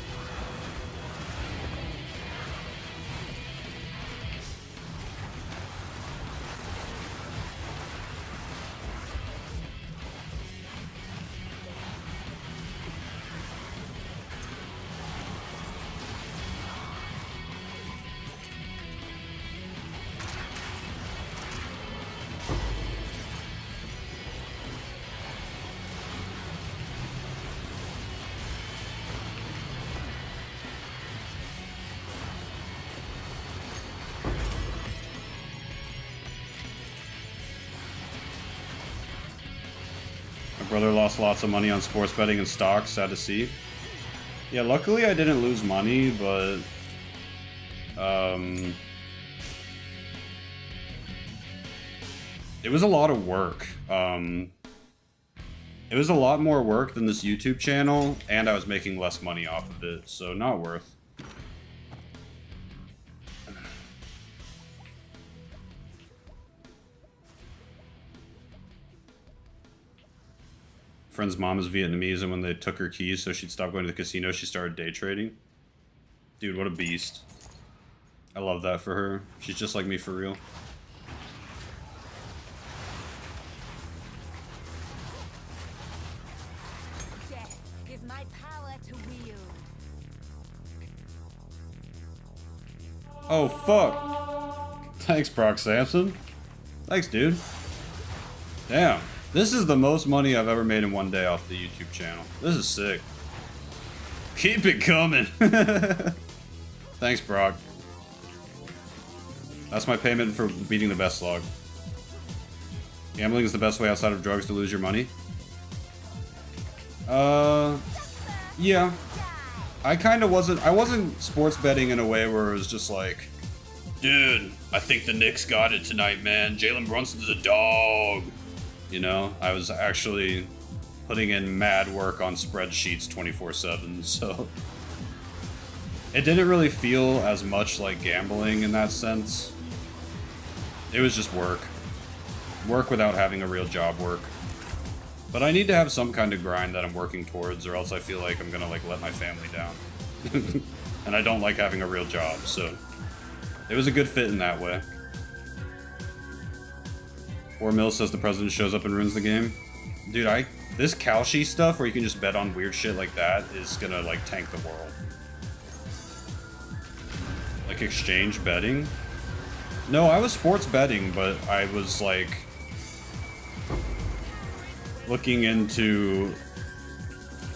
Brother lost lots of money on sports betting and stocks, sad to see. Yeah, luckily I didn't lose money, but it was a lot of work. It was a lot more work than this YouTube channel, and I was making less money off of it, so not worth. Friend's mom is Vietnamese, and when they took her keys so she'd stop going to the casino, she started day trading. Dude, what a beast. I love that for her. She's just like me for real. Death is my power to wield. Oh, fuck. Thanks, Brock Sampson. Thanks, dude. Damn. This is the most money I've ever made in one day off the YouTube channel. This is sick. Keep it coming. Thanks, Brock. That's my payment for beating the best log. Gambling is the best way outside of drugs to lose your money. Yeah. I wasn't sports betting in a way where it was just like, dude, I think the Knicks got it tonight, man. Jalen Brunson's a dog. You know, I was actually putting in mad work on spreadsheets 24/7, so it didn't really feel as much like gambling in that sense. It was just work. Work without having a real job work. But I need to have some kind of grind that I'm working towards, or else I feel like I'm gonna like let my family down. And I don't like having a real job, so it was a good fit in that way. 4 mil says the president shows up and ruins the game. Dude, this Kalshi stuff where you can just bet on weird shit like that is gonna like tank the world. Like exchange betting? No, I was sports betting, but I was like looking into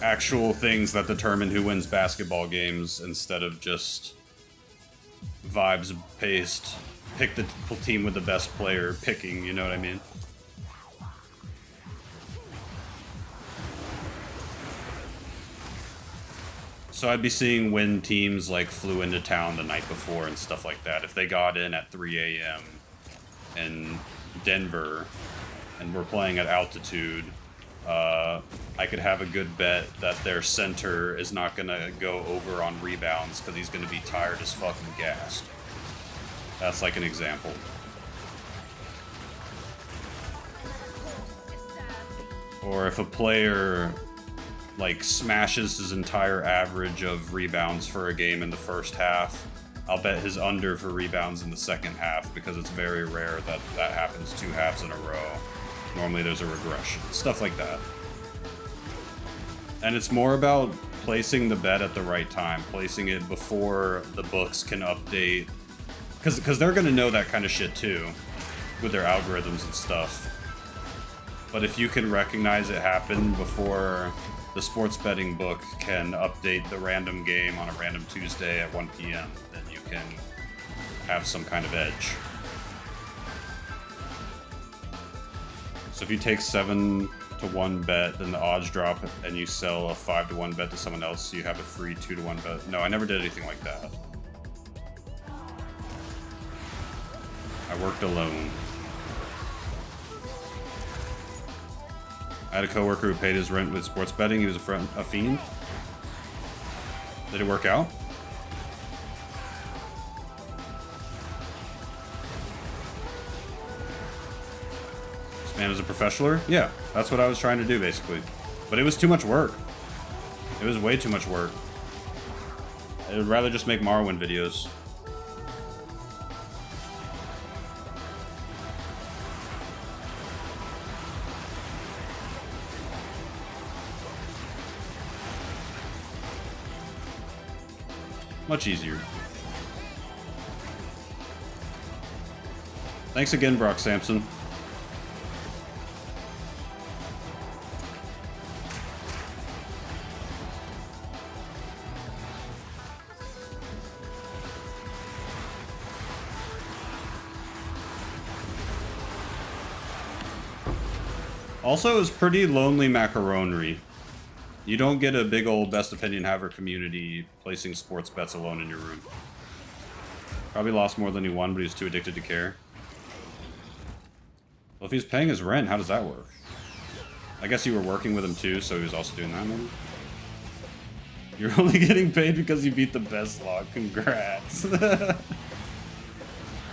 actual things that determine who wins basketball games instead of just vibes based. Pick the team with the best player picking, you know what I mean? So I'd be seeing when teams like flew into town the night before and stuff like that. If they got in at 3 a.m. in Denver and were playing at altitude, I could have a good bet that their center is not gonna go over on rebounds because he's gonna be tired as fucking gassed. That's like an example. Or if a player like smashes his entire average of rebounds for a game in the first half, I'll bet his under for rebounds in the second half because it's very rare that that happens 2 halves in a row. Normally there's a regression. Stuff like that. And it's more about placing the bet at the right time, placing it before the books can update. Because they're going to know that kind of shit too, with their algorithms and stuff. But if you can recognize it happen before the sports betting book can update the random game on a random Tuesday at 1 p.m., then you can have some kind of edge. So if you take 7-to-1 bet, then the odds drop and you sell a 5-to-1 bet to someone else, so you have a free 2-to-1 bet. No, I never did anything like that. I worked alone. I had a coworker who paid his rent with sports betting. He was a fiend. Did it work out? This man is a professional? Yeah, that's what I was trying to do, basically. But it was too much work. It was way too much work. I would rather just make Morrowind videos. Much easier. Thanks again, Brock Sampson. Also, it's pretty lonely macaronery. You don't get a big old best opinion haver community placing sports bets alone in your room. Probably lost more than he won, but he was too addicted to care. Well, if he's paying his rent, how does that work? I guess you were working with him too, so he was also doing that, maybe? You're only getting paid because you beat the best log. Congrats. Dude,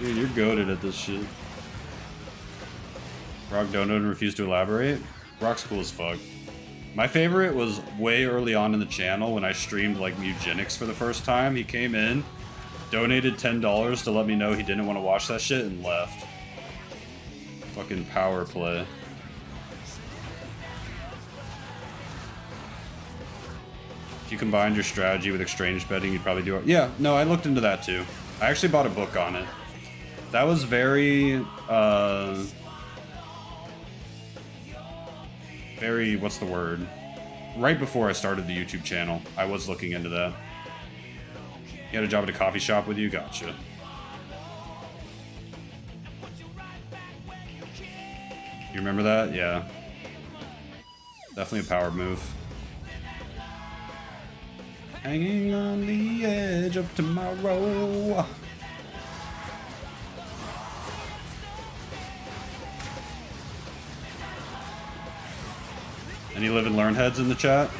you're goated at this shit. Brock donated and refused to elaborate. Brock's cool as fuck. My favorite was way early on in the channel when I streamed like Mugenics for the first time. He came in, donated $10 to let me know he didn't want to watch that shit and left. Fucking power play. If you combined your strategy with exchange betting, you'd probably do it. Yeah, no, I looked into that too. I actually bought a book on it. That was very, what's the word? Right before I started the YouTube channel, I was looking into that. You had a job at a coffee shop with you? Gotcha. You remember that? Yeah. Definitely a power move. Hanging on the edge of tomorrow. Any live and learn heads in the chat?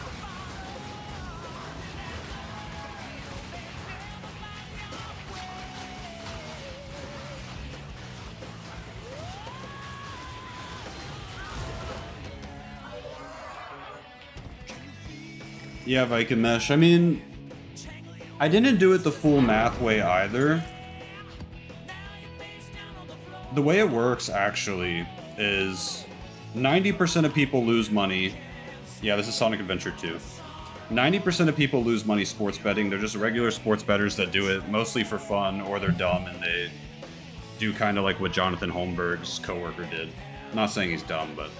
Yeah, Viking Mesh. I mean, I didn't do it the full math way either. The way it works, actually, is 90% of people lose money. Yeah, this is Sonic Adventure 2. 90% of people lose money sports betting. They're just regular sports bettors that do it mostly for fun, or they're dumb and they do kind of like what Jonathan Holmberg's coworker did. I'm not saying he's dumb, but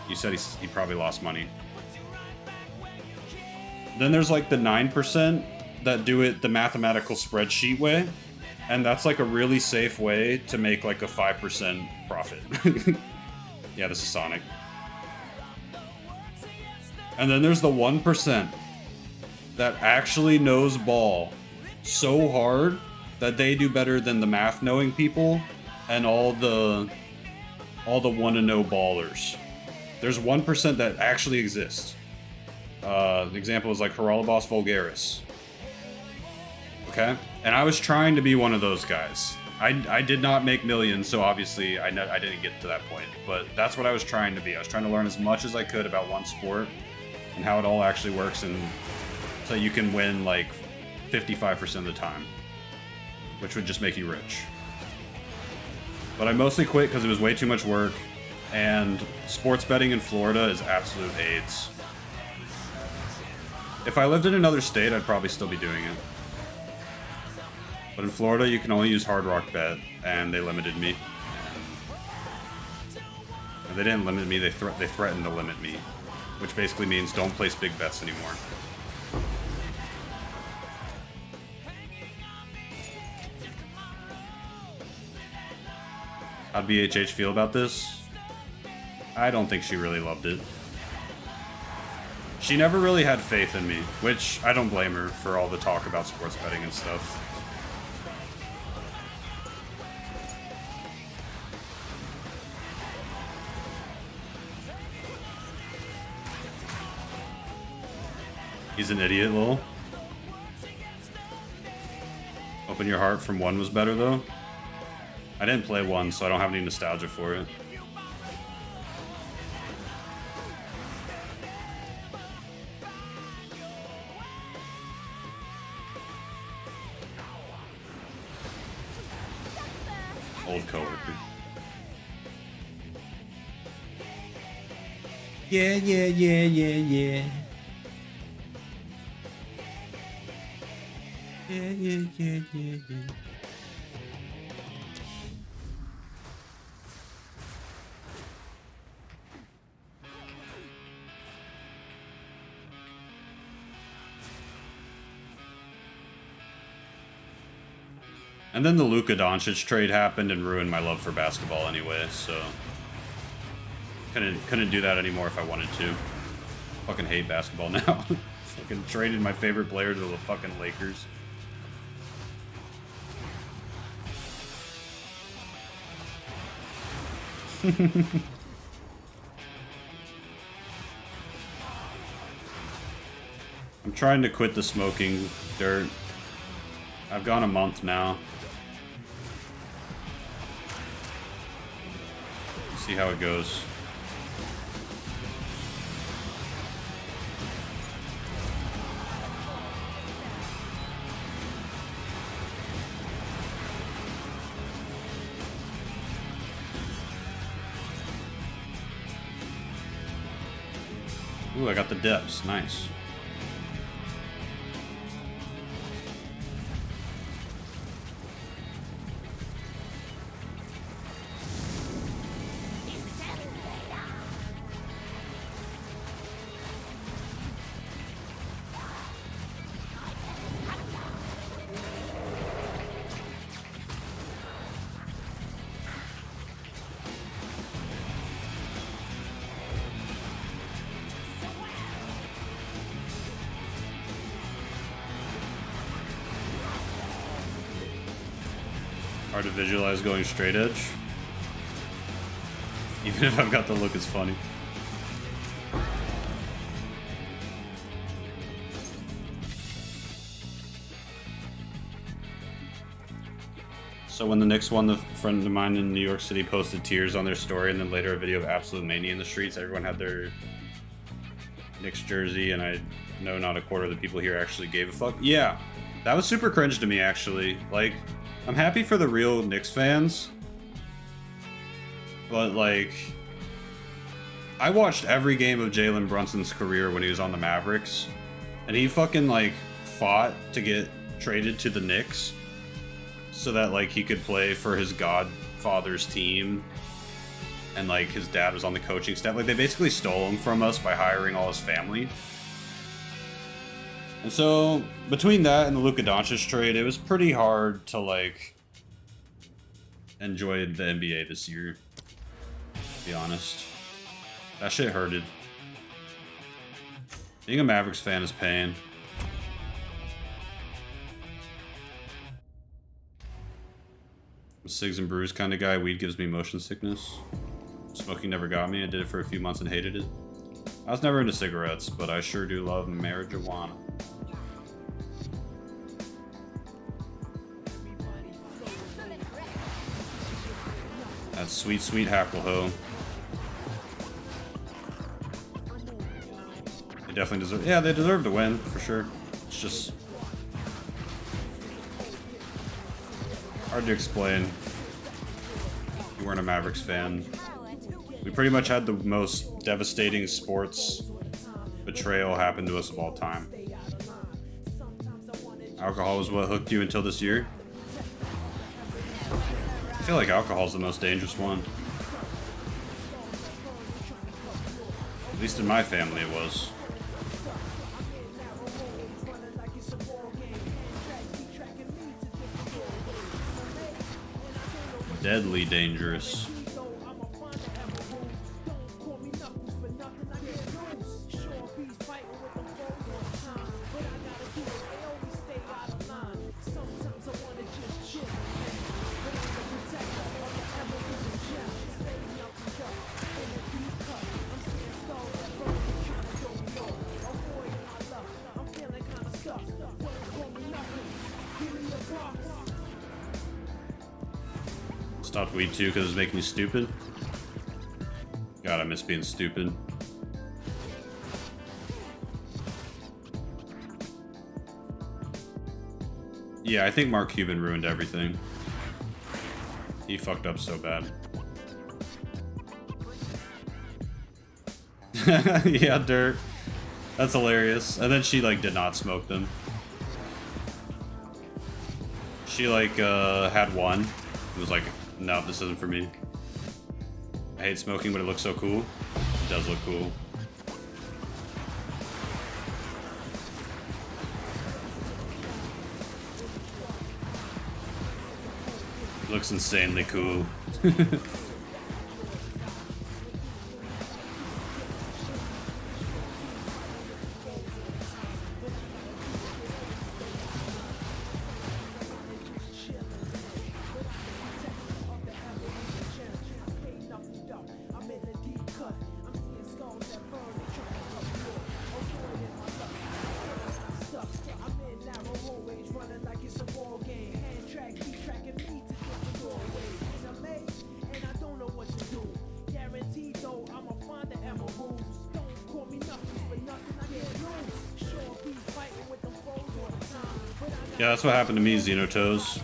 you said he probably lost money. Then there's like the 9% that do it the mathematical spreadsheet way, and that's like a really safe way to make like a 5% profit. Yeah, this is Sonic. And then there's the 1% that actually knows ball so hard that they do better than the math knowing people and all the want to know ballers. There's 1% that actually exists. The example is like Haralabos Vulgaris. Okay? And I was trying to be one of those guys. I did not make millions, so obviously I didn't get to that point. But that's what I was trying to be. I was trying to learn as much as I could about one sport and how it all actually works, and so you can win like 55% of the time, which would just make you rich. But I mostly quit because it was way too much work, and sports betting in Florida is absolute AIDS. If I lived in another state, I'd probably still be doing it. But in Florida, you can only use Hard Rock Bet, and they limited me. And they didn't limit me, they threatened to limit me, which basically means don't place big bets anymore. How'd BHH feel about this? I don't think she really loved it. She never really had faith in me, which I don't blame her for all the talk about sports betting and stuff. He's an idiot, lol. Open Your Heart from 1 was better, though. I didn't play 1, so I don't have any nostalgia for it. Old coworker. Yeah, yeah, yeah, yeah, yeah. Yeah, yeah, yeah, yeah, yeah. And then the Luka Doncic trade happened and ruined my love for basketball anyway, so couldn't do that anymore if I wanted to. Fucking hate basketball now. Fucking traded my favorite player to the fucking Lakers. I'm trying to quit the smoking dirt. I've gone a month now. See how it goes. Ooh, I got the depths. Nice. Hard to visualize going straight edge. Even if I've got the look, it's funny. So when the Knicks won, the friend of mine in New York City posted tears on their story, and then later a video of absolute mania in the streets. Everyone had their Knicks jersey, and I know not a quarter of the people here actually gave a fuck. Yeah, that was super cringe to me, actually. Like, I'm happy for the real Knicks fans, but like, I watched every game of Jalen Brunson's career when he was on the Mavericks, and he fucking like fought to get traded to the Knicks so that like he could play for his godfather's team, and like his dad was on the coaching staff. Like, they basically stole him from us by hiring all his family. And so, between that and the Luka Doncic trade, it was pretty hard to, like, enjoy the NBA this year, to be honest. That shit hurted. Being a Mavericks fan is pain. I'm a Cigs and Brews kind of guy. Weed gives me motion sickness. Smoking never got me. I did it for a few months and hated it. I was never into cigarettes, but I sure do love marijuana. That sweet, sweet hackle-ho. They definitely deserve... Yeah, they deserve to win, for sure. It's just... hard to explain. If you weren't a Mavericks fan. We pretty much had the most devastating sports betrayal happen to us of all time. Alcohol was what hooked you until this year? I feel like alcohol's the most dangerous one. At least in my family it was. Deadly dangerous. Stopped weed too because it's making me stupid. God, I miss being stupid. Yeah, I think Mark Cuban ruined everything. He fucked up so bad. Yeah, dirt. That's hilarious. And then she like did not smoke them. She like had one. It was like, no, this isn't for me. I hate smoking, but it looks so cool. It does look cool. It looks insanely cool. Yeah, that's what happened to me, Xenotoes.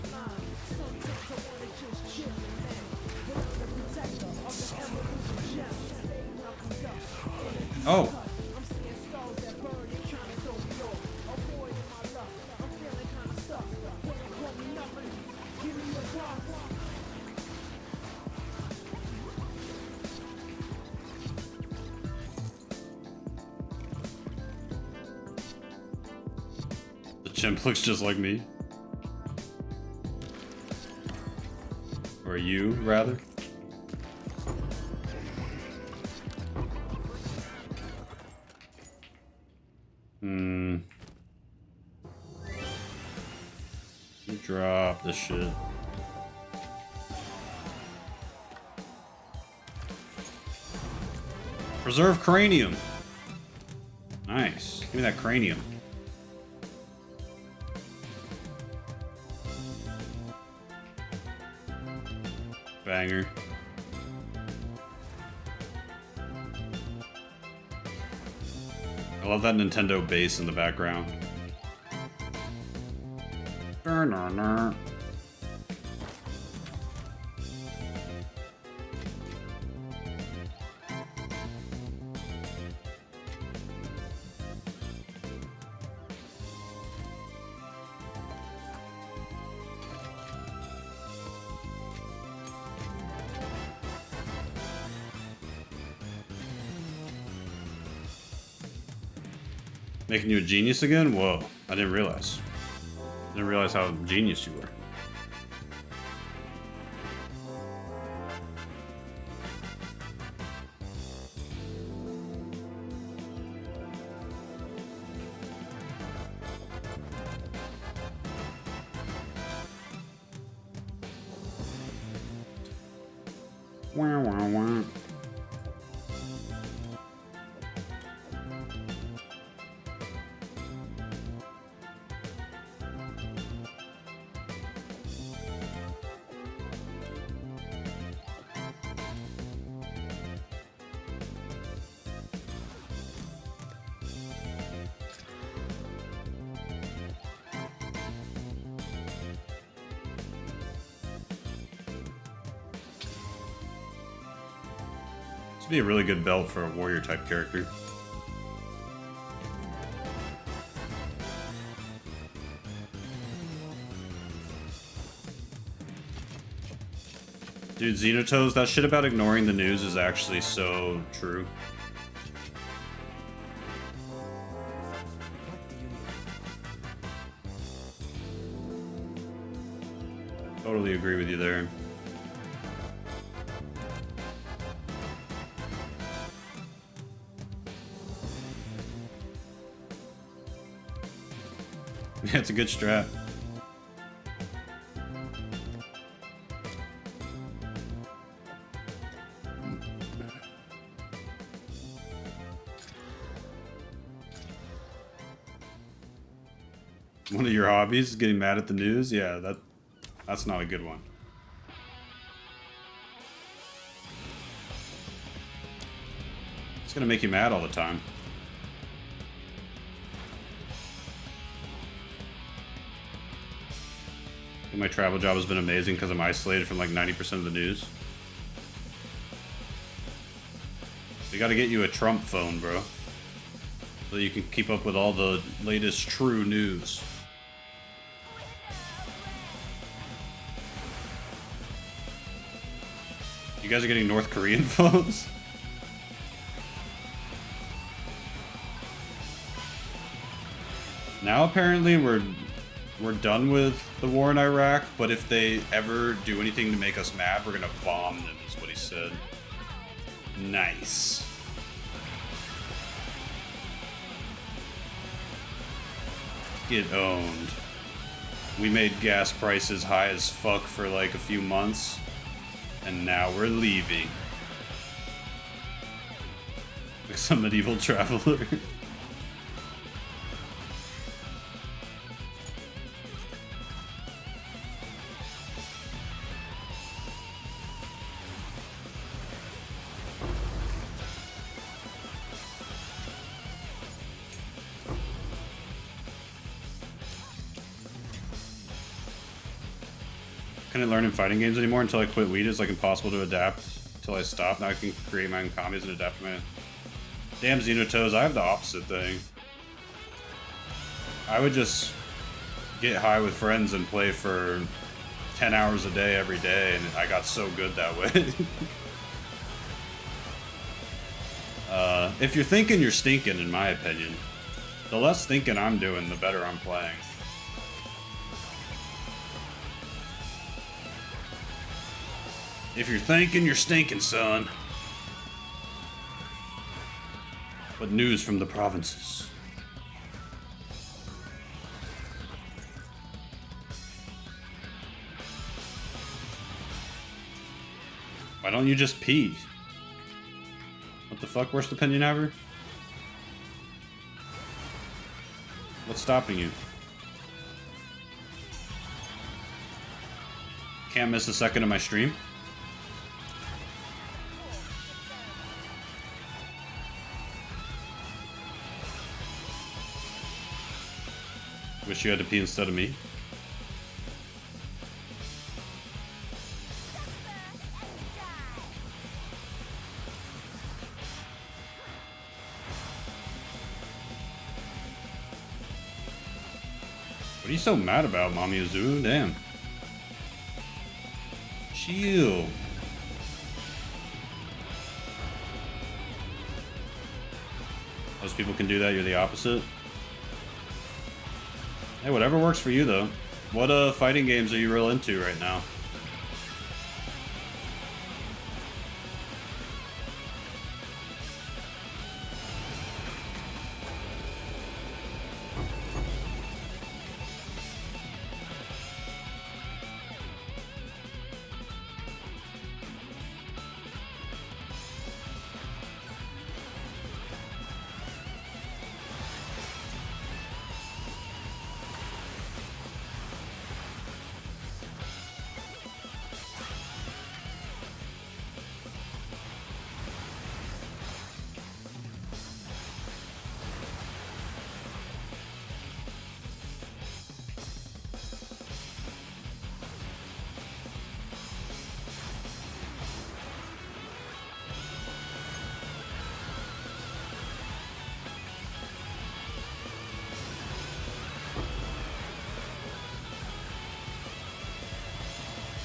Oh! The chimp looks just like me. Or you, rather. Drop this shit. Preserve cranium. Nice. Give me that cranium. Banger. I love that Nintendo bass in the background. Making you a genius again? Whoa, I didn't realize. I didn't realize how genius you were. Wah, wah, wah. Be a really good belt for a warrior type character. Dude, Xenotoes, that shit about ignoring the news is actually so true. Totally agree with you there. Yeah, it's a good strat. One of your hobbies is getting mad at the news? Yeah, that's not a good one. It's gonna make you mad all the time. My travel job has been amazing because I'm isolated from like 90% of the news. We gotta get you a Trump phone, bro. So you can keep up with all the latest true news. You guys are getting North Korean phones? Now apparently we're done with the war in Iraq, but if they ever do anything to make us mad, we're gonna bomb them, is what he said. Nice. Get owned. We made gas prices high as fuck for like a few months, and now we're leaving. Like some medieval traveler. Couldn't learn in fighting games anymore until I quit weed. It's like impossible to adapt until I stop. Now I can create my own combos and adapt to my... Damn Xenotoes, I have the opposite thing. I would just get high with friends and play for 10 hours a day every day, and I got so good that way. If you're thinking, you're stinking, in my opinion. The less thinking I'm doing, the better I'm playing. If you're thinking, you're stinking, son. What news from the provinces? Why don't you just pee? What the fuck, worst opinion ever? What's stopping you? Can't miss a second of my stream? Wish you had to pee instead of me. What are you so mad about, Mommy Azu? Damn. Chill. Most people can do that, you're the opposite. Hey, whatever works for you, though. What fighting games are you real into right now?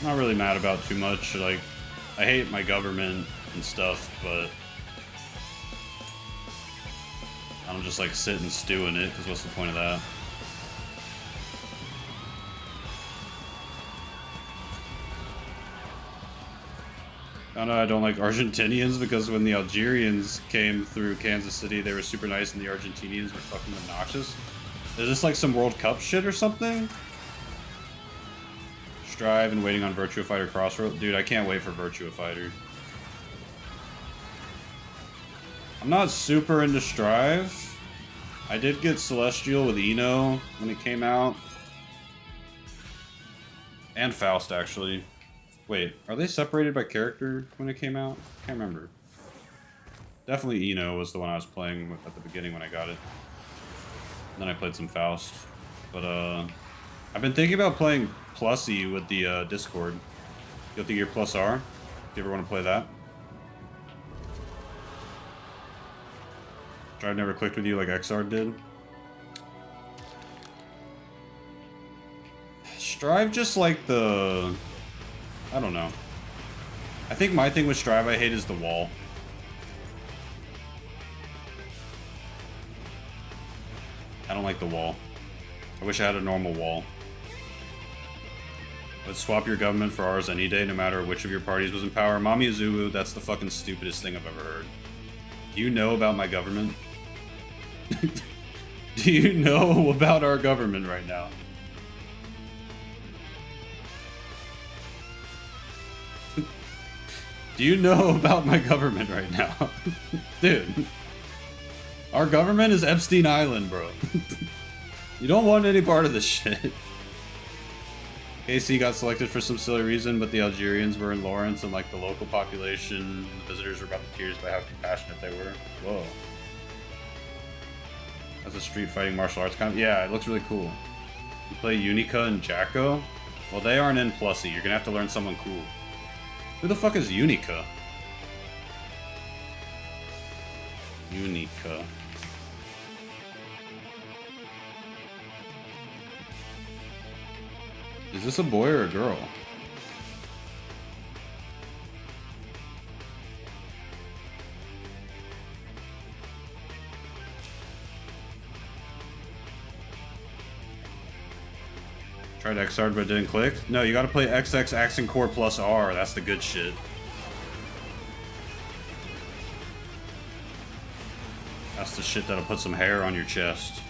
I'm not really mad about too much. Like, I hate my government and stuff, but I don't just like sit and stew in it, because what's the point of that? I know I don't like Argentinians because when the Algerians came through Kansas City, they were super nice and the Argentinians were fucking obnoxious. Is this like some World Cup shit or something? Strive and waiting on Virtua Fighter Crossroad. Dude, I can't wait for Virtua Fighter. I'm not super into Strive. I did get Celestial with Eno when it came out. And Faust, actually. Wait, are they separated by character when it came out? Can't remember. Definitely Eno was the one I was playing with at the beginning when I got it. Then I played some Faust. But, I've been thinking about playing Plusy with the, Discord. Guilty Gear Plus R. If you ever want to play that. Drive never clicked with you like XR did. Strive just like the... I don't know. I think my thing with Strive I hate is the wall. I don't like the wall. I wish I had a normal wall. Let's swap your government for ours any day, no matter which of your parties was in power. Mami Azubu, that's the fucking stupidest thing I've ever heard. Do you know about my government? Do you know about our government right now? Do you know about my government right now? Dude. Our government is Epstein Island, bro. You don't want any part of this shit. KC got selected for some silly reason, but the Algerians were in Lawrence, and like the local population, the visitors were about to tears by how compassionate they were. Whoa. That's a street fighting martial arts kind of... Yeah, it looks really cool. You play Unica and Jacko? Well, they aren't in Plusy. You're gonna have to learn someone cool. Who the fuck is Unica? Unica. Is this a boy or a girl? Tried XR but it didn't click? No, you gotta play XX Accent Core plus R. That's the good shit. That's the shit that'll put some hair on your chest.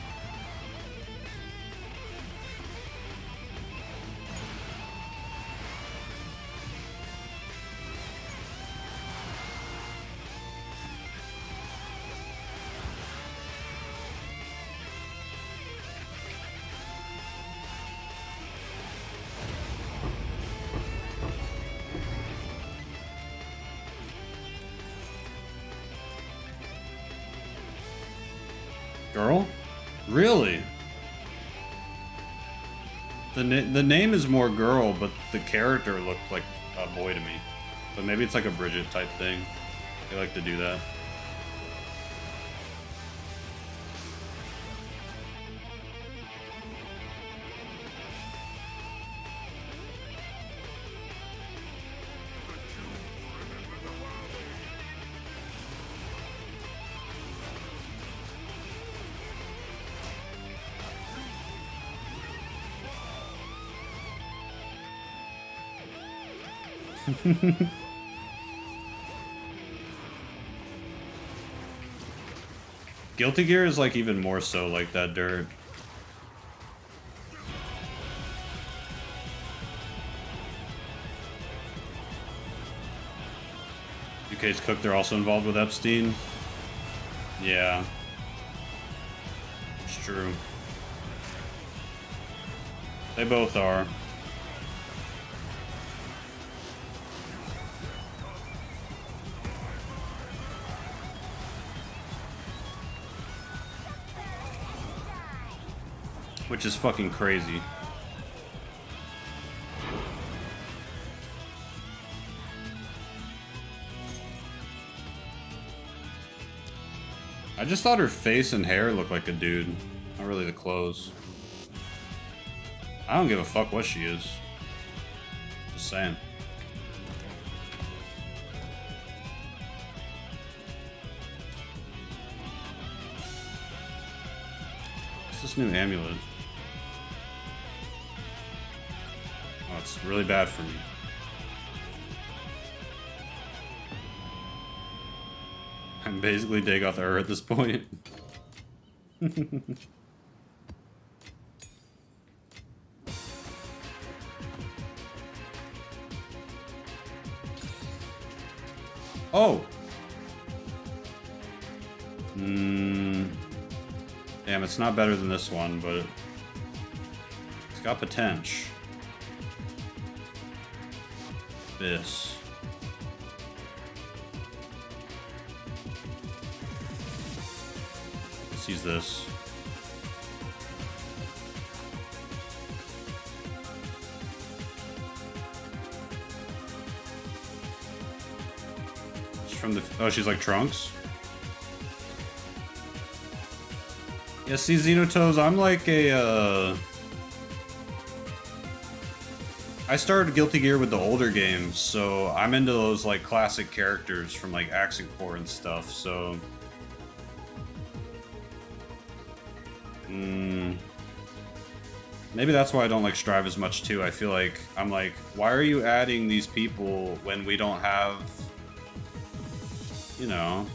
Girl? Really? The name is more girl, but the character looked like a boy to me. But maybe it's like a Bridget type thing. They like to do that. Guilty Gear is like even more so like that dirt. UK's Cook, they're also involved with Epstein. Yeah. It's true. They both are. Which is fucking crazy. I just thought her face and hair looked like a dude. Not really the clothes. I don't give a fuck what she is. Just saying. What's this new amulet? Oh, it's really bad for me. I'm basically Dagoth Ur at this point. Oh! Damn, it's not better than this one, but it's got potential. This. this. She's from the... Oh, she's like Trunks? Yeah, see, Xenotoes, I'm like a, I started Guilty Gear with the older games, so I'm into those, like, classic characters from, like, Accent Core and stuff, so... Maybe that's why I don't like Strive as much, too. I feel like, I'm like, why are you adding these people when we don't have, you know,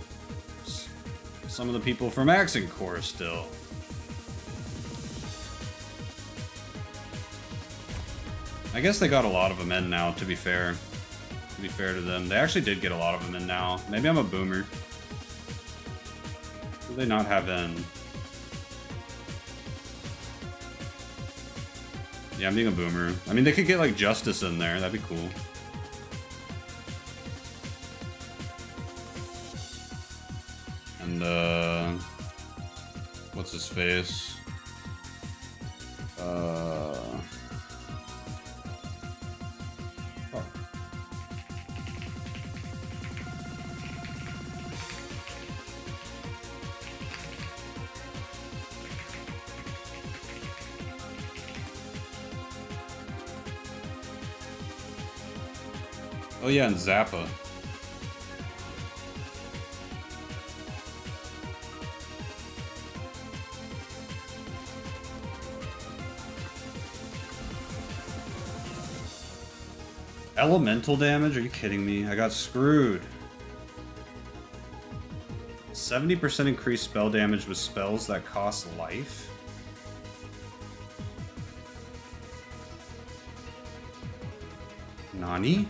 some of the people from Accent Core still? I guess they got a lot of them in now, to be fair. To be fair to them. They actually did get a lot of them in now. Maybe I'm a boomer. Who do they not have in? Yeah, I'm being a boomer. I mean, they could get, like, Justice in there. That'd be cool. And, what's his face? Oh yeah, and Zappa. Elemental damage? Are you kidding me? I got screwed. 70% increased spell damage with spells that cost life? Nani?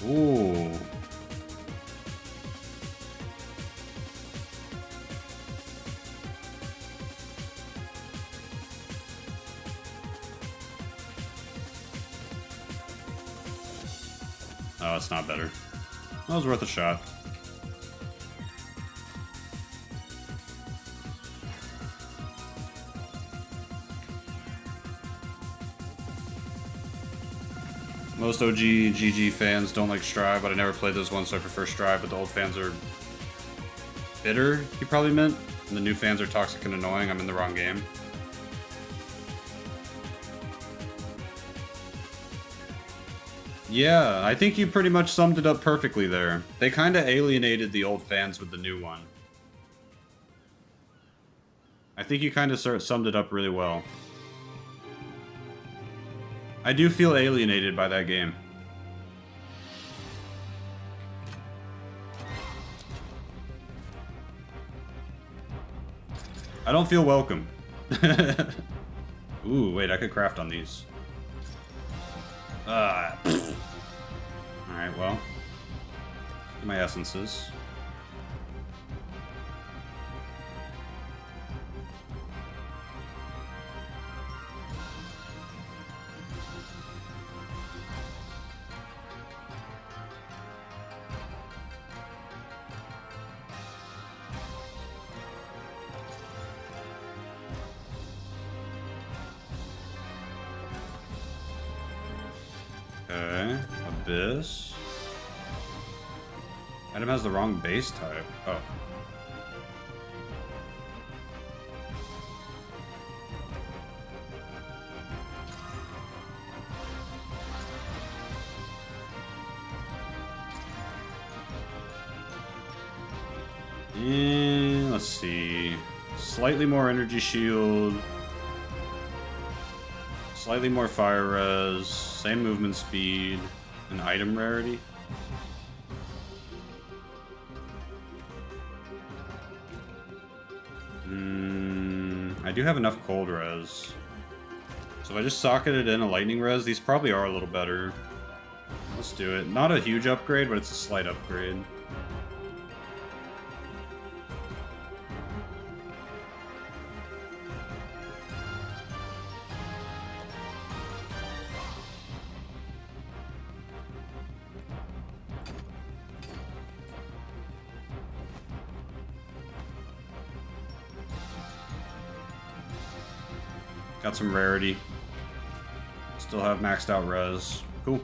Ooh. Oh, it's not better. That was worth a shot. Most OG GG fans don't like Strive, but I never played those ones, so I prefer Strive, but the old fans are bitter, he probably meant. And the new fans are toxic and annoying. I'm in the wrong game. Yeah, I think you pretty much summed it up perfectly there. They kind of alienated the old fans with the new one. I think you kind of summed it up really well. I do feel alienated by that game. I don't feel welcome. Ooh, wait, I could craft on these. Alright, well. Get my essences. Okay, Abyss. Item has the wrong base type. Oh. And let's see. Slightly more energy shield. Slightly more fire res, same movement speed, and item rarity. I do have enough cold res. So if I just socketed in a lightning res, these probably are a little better. Let's do it. Not a huge upgrade, but it's a slight upgrade. Got some rarity. Still have maxed out res. Cool.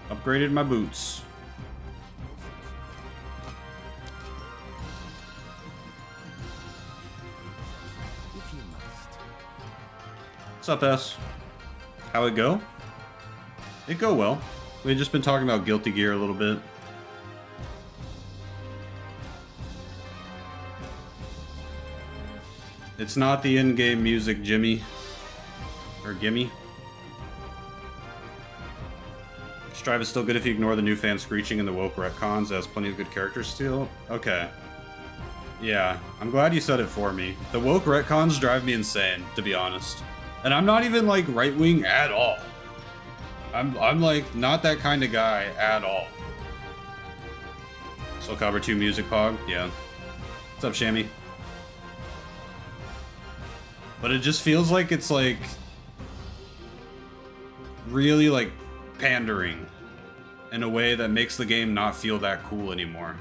Upgraded my boots. If you must. What's up, S? How it go? It go well. We've just been talking about Guilty Gear a little bit. It's not the in-game music, Jimmy. Or Gimme. Strive is still good if you ignore the new fan screeching and the woke retcons. It has plenty of good characters still. Okay. Yeah, I'm glad you said it for me. The woke retcons drive me insane, to be honest. And I'm not even like right-wing at all. I'm like not that kind of guy at all. Soul Calibur 2 music pog? Yeah. What's up, Shammy? But it just feels like it's like really like pandering in a way that makes the game not feel that cool anymore.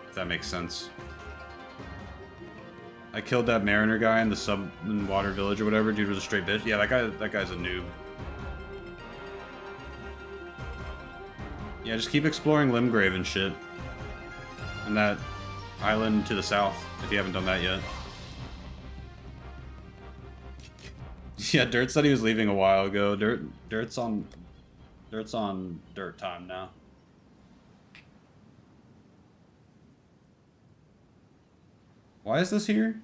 If that makes sense. I killed that Mariner guy in the sub in Water Village or whatever. Dude was a straight bitch. Yeah, that guy's a noob. Yeah, just keep exploring Limgrave and shit. And that island to the south, if you haven't done that yet. Yeah, Dirt said he was leaving a while ago. Dirt's on dirt time now. Why is this here?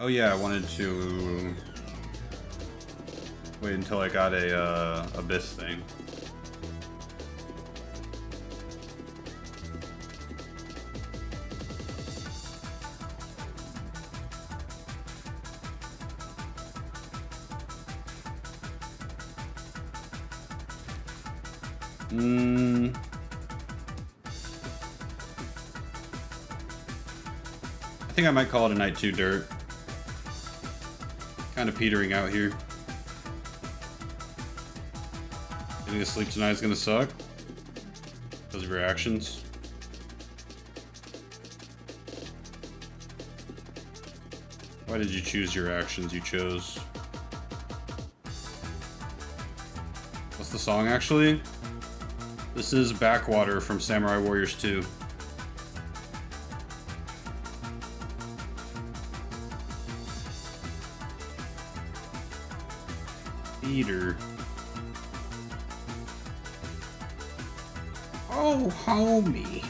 Oh yeah, I wanted to wait until I got a Abyss thing. I think I might call it a night too, Dirt. Kind of petering out here. Getting to sleep tonight is gonna suck because of your actions. Why did you choose your actions you chose? What's the song actually? This is Backwater from Samurai Warriors 2. Eater. Oh, homie.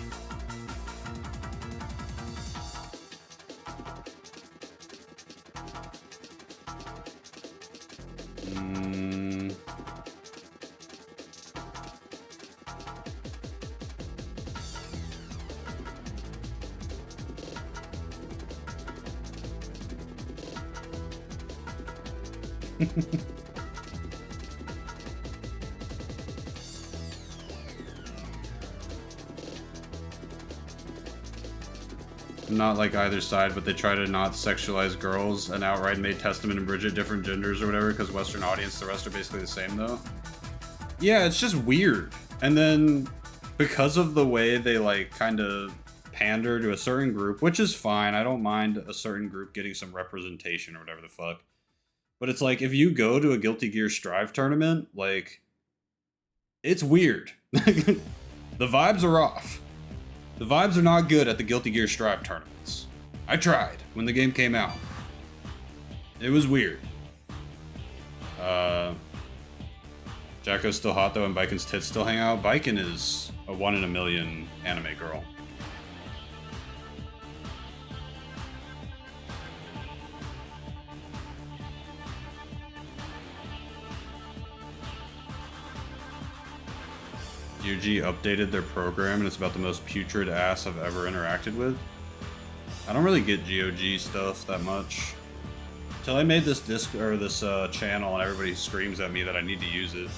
Not like either side, but they try to not sexualize girls and outright made Testament and Bridget different genders or whatever because Western audience, the rest are basically the same though. Yeah, it's just weird. And then because of the way they like kind of pander to a certain group, which is fine, I don't mind a certain group getting some representation or whatever the fuck. But it's like if you go to a Guilty Gear Strive tournament, like it's weird. The vibes are off. The vibes are not good at the Guilty Gear Strive tournaments. I tried when the game came out. It was weird. Jacko's still hot though and Biken's tits still hang out. Biken is a 1 in a million anime girl. UG updated their program and it's about the most putrid ass I've ever interacted with. I don't really get GOG stuff that much. Until I made this disc or this channel and everybody screams at me that I need to use it.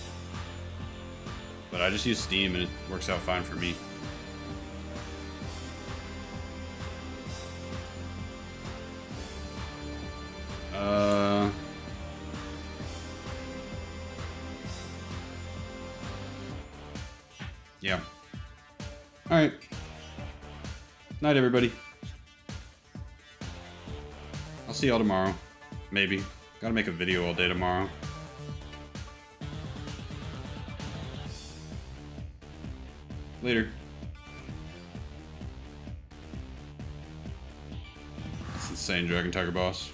But I just use Steam and it works out fine for me. Yeah. Alright. Night, everybody. I'll see y'all tomorrow. Maybe. Gotta make a video all day tomorrow. Later. That's insane, Dragon Tiger Boss.